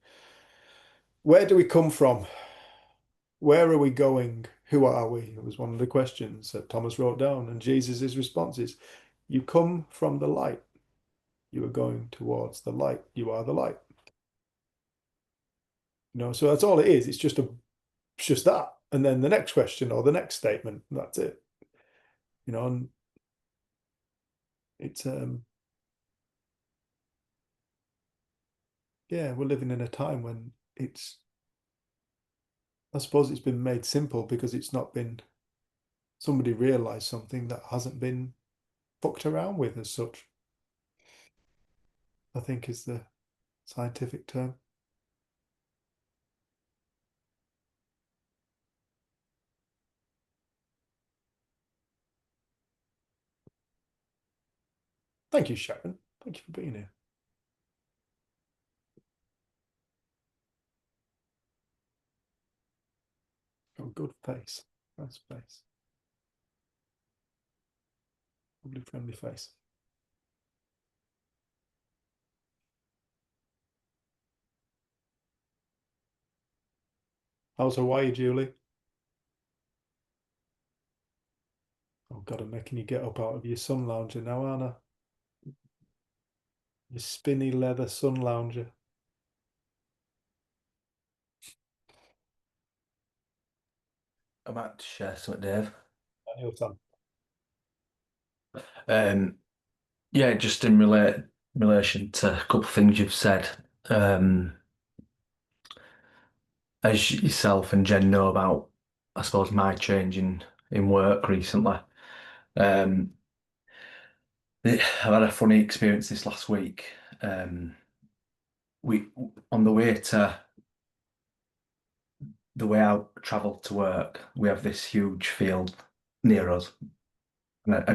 Where do we come from? Where are we going? Who are we? It was one of the questions that Thomas wrote down, and Jesus' response is, you come from the light. You are going towards the light. You are the light. You know, so that's all it is. It's just that. And then the next question or the next statement, that's it. You know, and it's yeah, we're living in a time when I suppose it's been made simple because it's not been, somebody realized something that hasn't been fucked around with as such, I think is the scientific term. Thank you, Sharon. Thank you for being here. Got a good face. Nice face. Lovely, friendly face. How's Hawaii, Julie? Oh God, I'm making you get up out of your sun lounger now, aren't I? Your spinny leather sun lounger. I might share something, Dave. Daniel Sam. Yeah, just in relation to a couple of things you've said. As yourself and Jen know about, I suppose, my change in work recently. I've had a funny experience this last week. We on the way I travel to work, we have this huge field near us. And I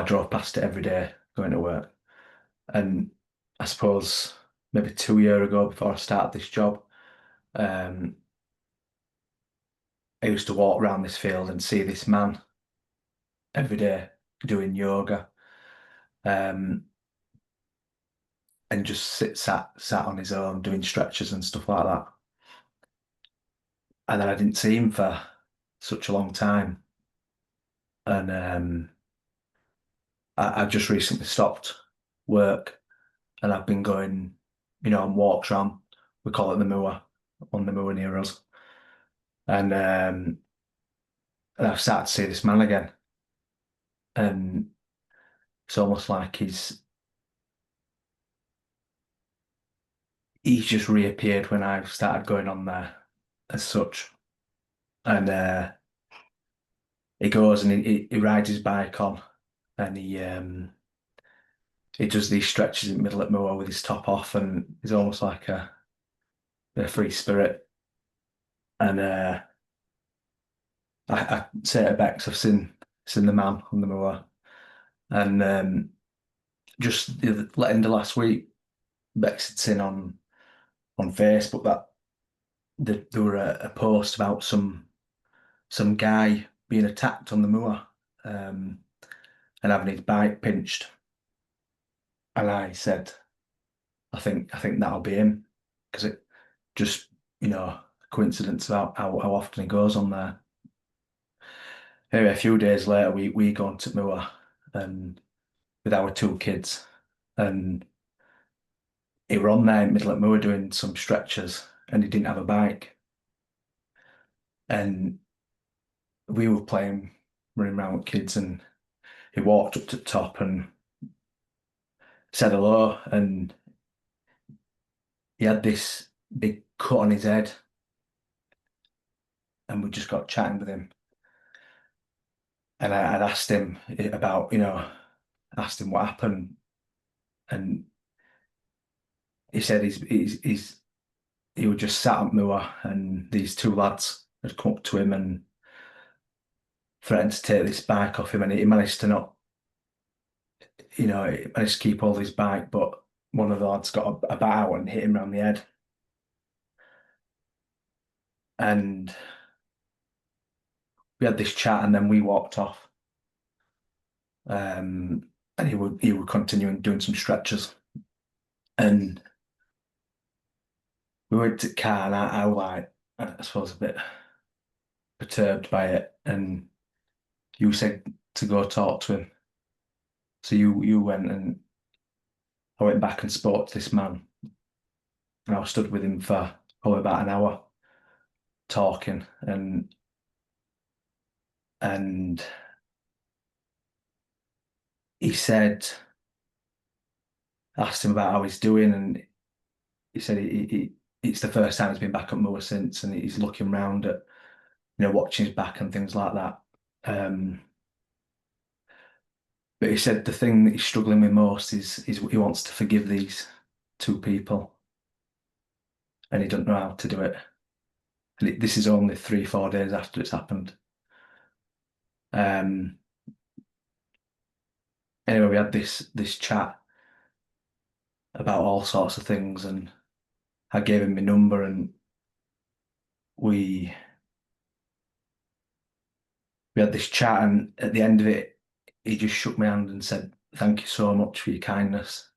drove past it every day going to work. And I suppose maybe 2 years ago, before I started this job, I used to walk around this field and see this man every day doing yoga, and just sat on his own doing stretches and stuff like that. And then I didn't see him for such a long time, and I've just recently stopped work, and I've been going, on walks around. We call it the moor, on the moor near us, and I've started to see this man again, and it's almost like he's just reappeared when I've started going on there as such. And he goes and he rides his bike on, and he does these stretches in the middle of the moor with his top off, and he's almost like a free spirit. And I say to Bex, I've seen the man on the moor, and just the end of last week, Bex had seen on Facebook that there were a post about some guy being attacked on the moor, and having his bike pinched. And I said, I think that'll be him, because it just, coincidence about how often he goes on there. Anyway, a few days later, we go on to moor, and with our 2 kids, and he were on there in the middle of moor doing some stretches, and he didn't have a bike. And we were running around with kids, and he walked up to the top and said hello, and he had this big cut on his head, and we just got chatting with him. And I'd asked him about, asked him what happened, and he said he was just sat at moor, and these 2 lads had come up to him and threatened to take this bike off him, and he managed to not, he managed to keep hold of his bike, but one of the lads got a bat out and hit him around the head. And we had this chat, and then we walked off. And he would continue doing some stretches. And we went to the car, and I was like, I suppose, a bit perturbed by it. And you said to go talk to him. So you went, and I went back and spoke to this man. And I stood with him for probably about an hour talking, and he said, asked him about how he's doing, and he said it's the first time he's been back at moor since, and he's looking round at, watching his back and things like that. But he said the thing that he's struggling with most is he wants to forgive these 2 people, and he doesn't know how to do it. And this is only 3-4 days after it's happened. Anyway, we had this chat about all sorts of things, and I gave him my number, and we had this chat, and at the end of it, he just shook my hand and said, "Thank you so much for your kindness."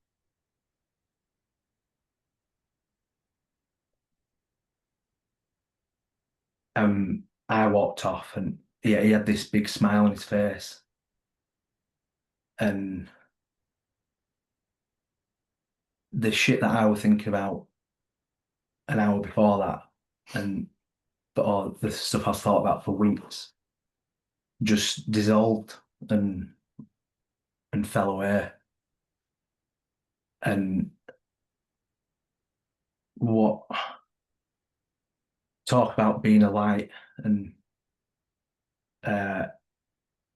I walked off, and he had this big smile on his face, and the shit that I was thinking about an hour before that, and all the stuff I've thought about for weeks, just dissolved and fell away. And talk about being a light, and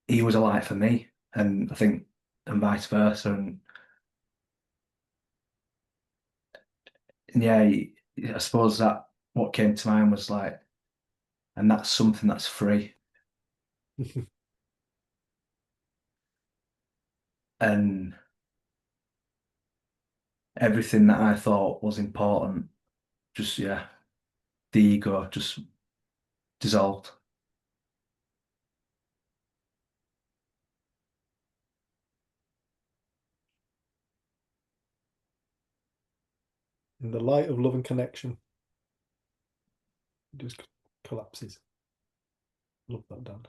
he was a light for me, and I think, and vice versa. And yeah, I suppose that what came to mind was like, and that's something that's free. And everything that I thought was important, just, the ego just dissolved. In the light of love and connection, it just collapses. Love that, Dan.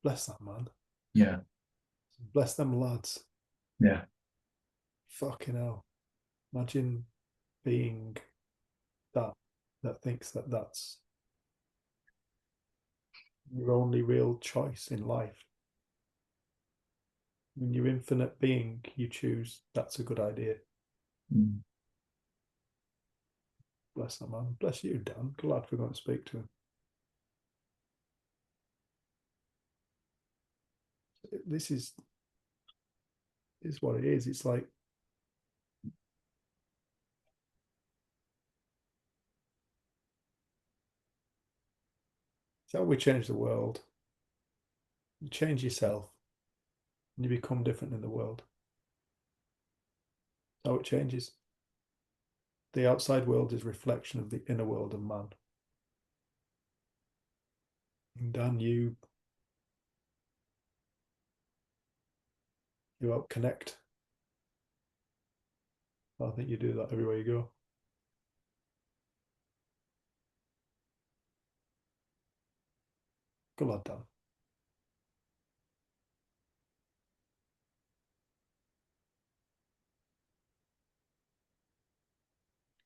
Bless that man. Yeah. Bless them lads. Yeah. Fucking hell. Imagine being that thinks that that's your only real choice in life. When you're infinite being, you choose that's a good idea. Mm. Bless that man. Bless you, Dan. Glad we're going to speak to him. This is what it is. It's like it's how we change the world. You change yourself and you become different in the world. That's how it changes. The outside world is a reflection of the inner world of man. And Dan, you help connect. I think you do that everywhere you go. Good lad, Dan.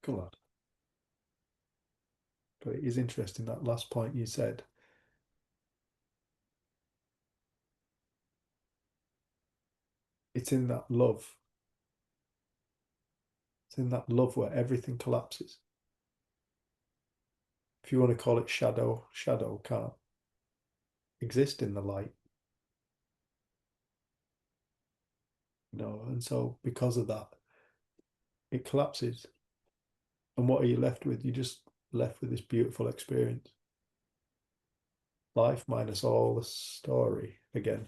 Good lad. But it is interesting, that last point you said. It's in that love. It's in that love where everything collapses. If you want to call it shadow, shadow can't exist in the light. And so because of that, it collapses. And what are you left with? You're just left with this beautiful experience. Life minus all the story again.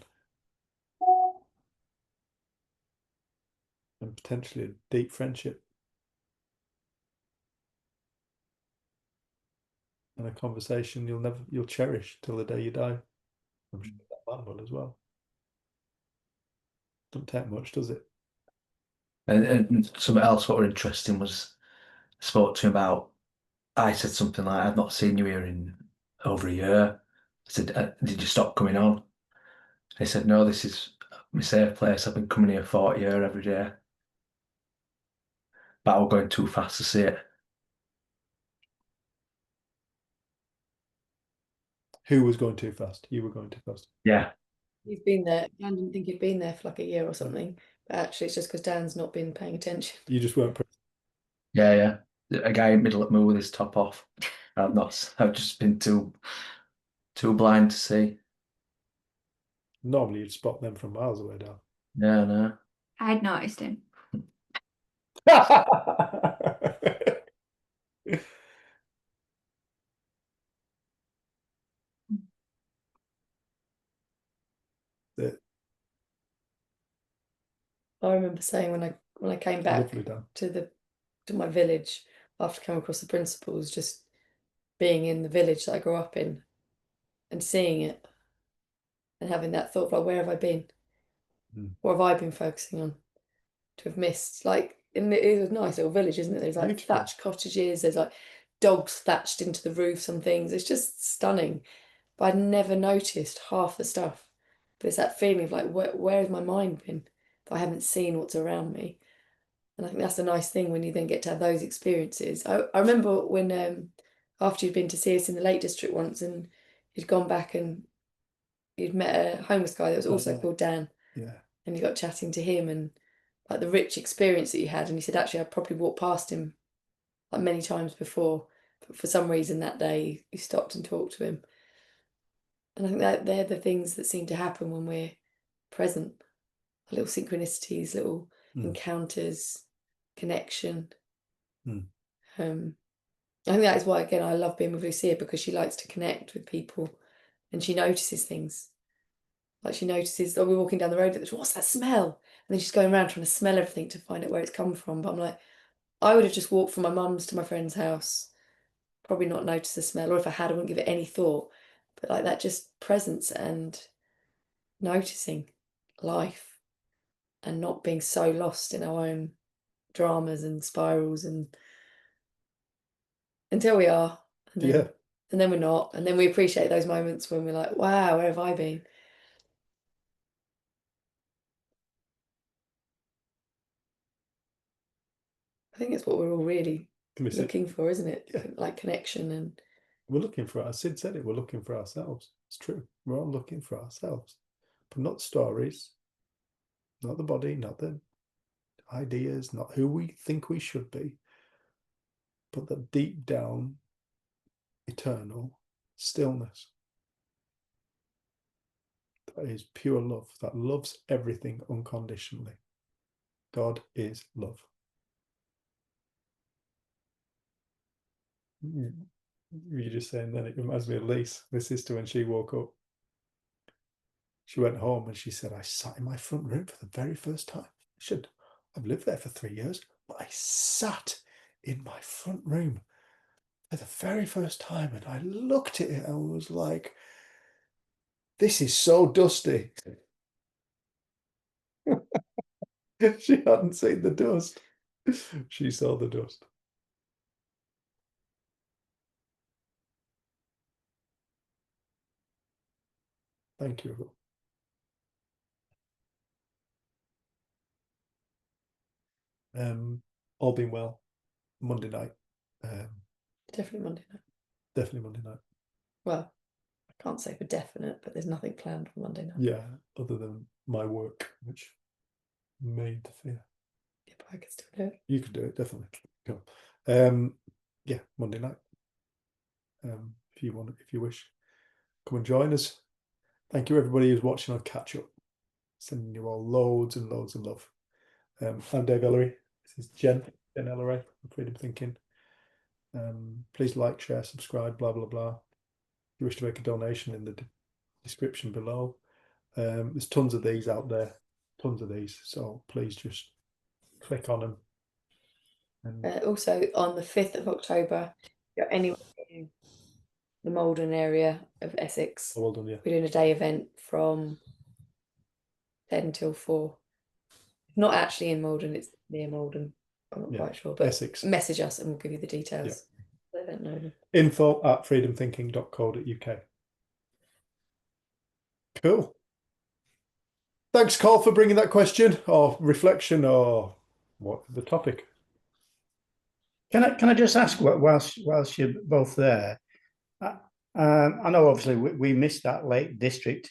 And potentially a deep friendship. And a conversation you'll cherish till the day you die. I'm sure that man will as well. Doesn't take much, does it? And something else what were interesting was I spoke to him about, I said something like, I've not seen you here in over a year. I said, did you stop coming on? He said, no, this is my safe place. I've been coming here 40 years every day. But I was going too fast to see it. Who was going too fast? You were going too fast. Yeah. He's been there. Dan didn't think he'd been there for like a year or something. But actually, it's just because Dan's not been paying attention. You just weren't present. Yeah. A guy in middle of me with his top off. I've just been too blind to see. Normally you'd spot them from miles away, Dan. Yeah, no. I'd noticed him. I remember saying when I came back Lovely, Dan. to my village after coming across the principles, just being in the village that I grew up in and seeing it and having that thought of like, where have I been? What have I been focusing on to have missed? Like, and it is a nice little village, isn't it? There's like Beautiful. thatched cottages, there's like dogs thatched into the roofs and things. It's just stunning. But I'd never noticed half the stuff. But it's that feeling of like, where has my mind been? If I haven't seen what's around me. And I think that's the nice thing when you then get to have those experiences. I remember when after you'd been to see us in the Lake District once and you'd gone back and you'd met a homeless guy that was also yeah. called Dan. Yeah. And you got chatting to him and like the rich experience that you had. And you said, actually, I probably walked past him like many times before. But for some reason that day you stopped and talked to him. And I think that they're the things that seem to happen when we're present. Little synchronicities, little encounters, connection. I think that is why, again, I love being with Lucia, because she likes to connect with people and she notices things. Like she notices, we're walking down the road, what's that smell? And then she's going around trying to smell everything to find out where it's come from. But I'm like, I would have just walked from my mum's to my friend's house, probably not noticed the smell, or if I had, I wouldn't give it any thought. But like that just presence and noticing life and not being so lost in our own dramas and spirals, and until we are, and then, Yeah. and then we're not, and then we appreciate those moments when we're like, wow, where have I been? I think it's what we're all really Miss it. looking for, isn't it? Yeah. Like connection, and We're looking for our Sid said it, we're looking for ourselves. It's true. We're all looking for ourselves. But not stories, not the body, not the ideas, not who we think we should be, but the deep down eternal stillness. That is pure love, that loves everything unconditionally. God is love. You're just saying then it reminds me of Lise, my sister, when she woke up. She went home and she said, I sat in my front room for the very first time. I've lived there for 3 years, but I sat in my front room for the very first time, and I looked at it and was like, this is so dusty. She hadn't seen the dust. She saw the dust. Thank you. All being well. Monday night. definitely Monday night. Definitely Monday night. Well, I can't say for definite, but there's nothing planned for Monday night. Yeah, other than my work, which may interfere. Yeah, but I could still do it. You could do it, definitely. Cool. Yeah, Monday night. If you want, if you wish, come and join us. Thank you, everybody who's watching on catch up. Sending you all loads and loads of love. I'm Dave Ellery. This is Jen Ellery from Freedom Thinking. Please like, share, subscribe, blah blah blah. If you wish to make a donation, in the description below. There's tons of these out there, tons of these. So please just click on them. And Also, on the 5th of October, if you're anywhere in the Malden area of Essex, well done, yeah. we're doing a day event from 10 till 4. Not actually in Malden, it's near Malden. I'm not Yeah, quite sure, but Essex. message us and we'll give you the details. I don't know. info@freedomthinking.co.uk. Cool. Thanks, Carl, for bringing that question or reflection or what the topic. Can I just ask, whilst you're both there? I know obviously we missed that Lake District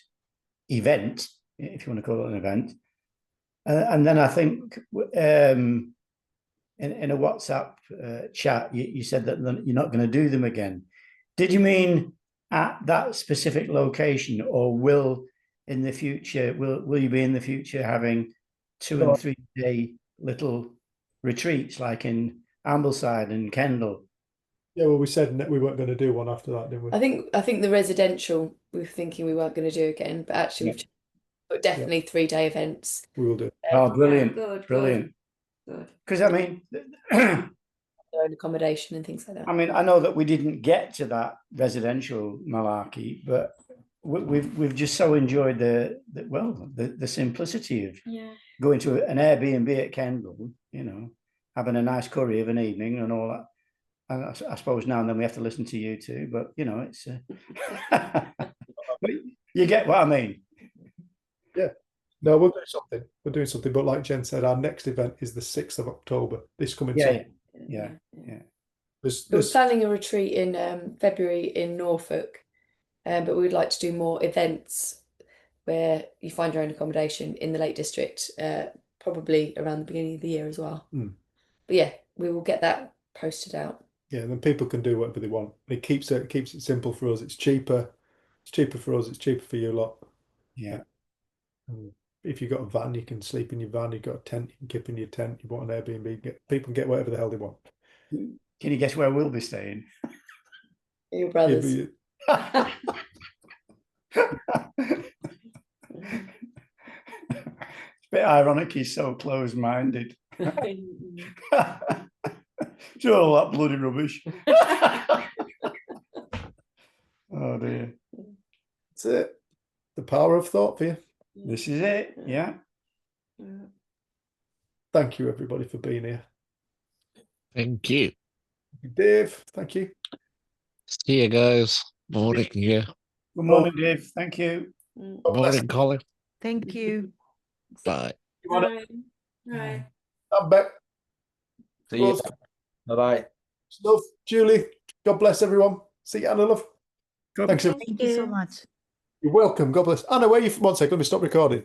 event, if you want to call it an event, and then I think in a WhatsApp chat you said that you're not going to do them again. Did you mean at that specific location, or will in the future will you be in the future having 2 and 3 day little retreats like in Ambleside and Kendal? Yeah, well, we said that we weren't going to do one after that, didn't we? I think the residential we were thinking we weren't going to do again, but actually we've but definitely 3-day events. We will do. Oh, brilliant. Good, Brilliant. good. Because I mean, Their own accommodation and things like that. I mean, I know that we didn't get to that residential malarkey, but we've just so enjoyed the simplicity of going to an Airbnb at Kendal, you know, having a nice curry of an evening and all that. And I suppose now and then we have to listen to you too, but you know, it's but you get what I mean. Yeah. No, we'll do something. We're doing something. But like Jen said, our next event is the 6th of October. This coming Sunday. Yeah. We're planning a retreat in February in Norfolk, but we'd like to do more events where you find your own accommodation in the Lake District, probably around the beginning of the year as well. But yeah, we will get that posted out. Yeah, and then people can do whatever they want. It keeps it simple for us. It's cheaper. It's cheaper for us. It's cheaper for you lot. Yeah. If you've got a van, you can sleep in your van. You've got a tent, you can keep in your tent. You want an Airbnb, people can get whatever the hell they want. Can you guess where we'll be staying? Your brothers. It's a bit ironic he's so closed-minded. It's all that bloody rubbish. Oh dear. That's it. The power of thought for you. This is it. Yeah. Thank you, everybody, for being here. Thank you. Dave, thank you. See you guys. Morning, yeah. Good morning, Dave. Thank you. Mm. God bless. Morning, Colin. Thank you. Bye. Bye. Bye. I'm back. See you. Rose, Bye-bye. love, Julie. God bless everyone. See you, Anna, love. God Thanks. Thank you so much. You're welcome. God bless. Anna, where are you from? 1 second. Let me stop recording.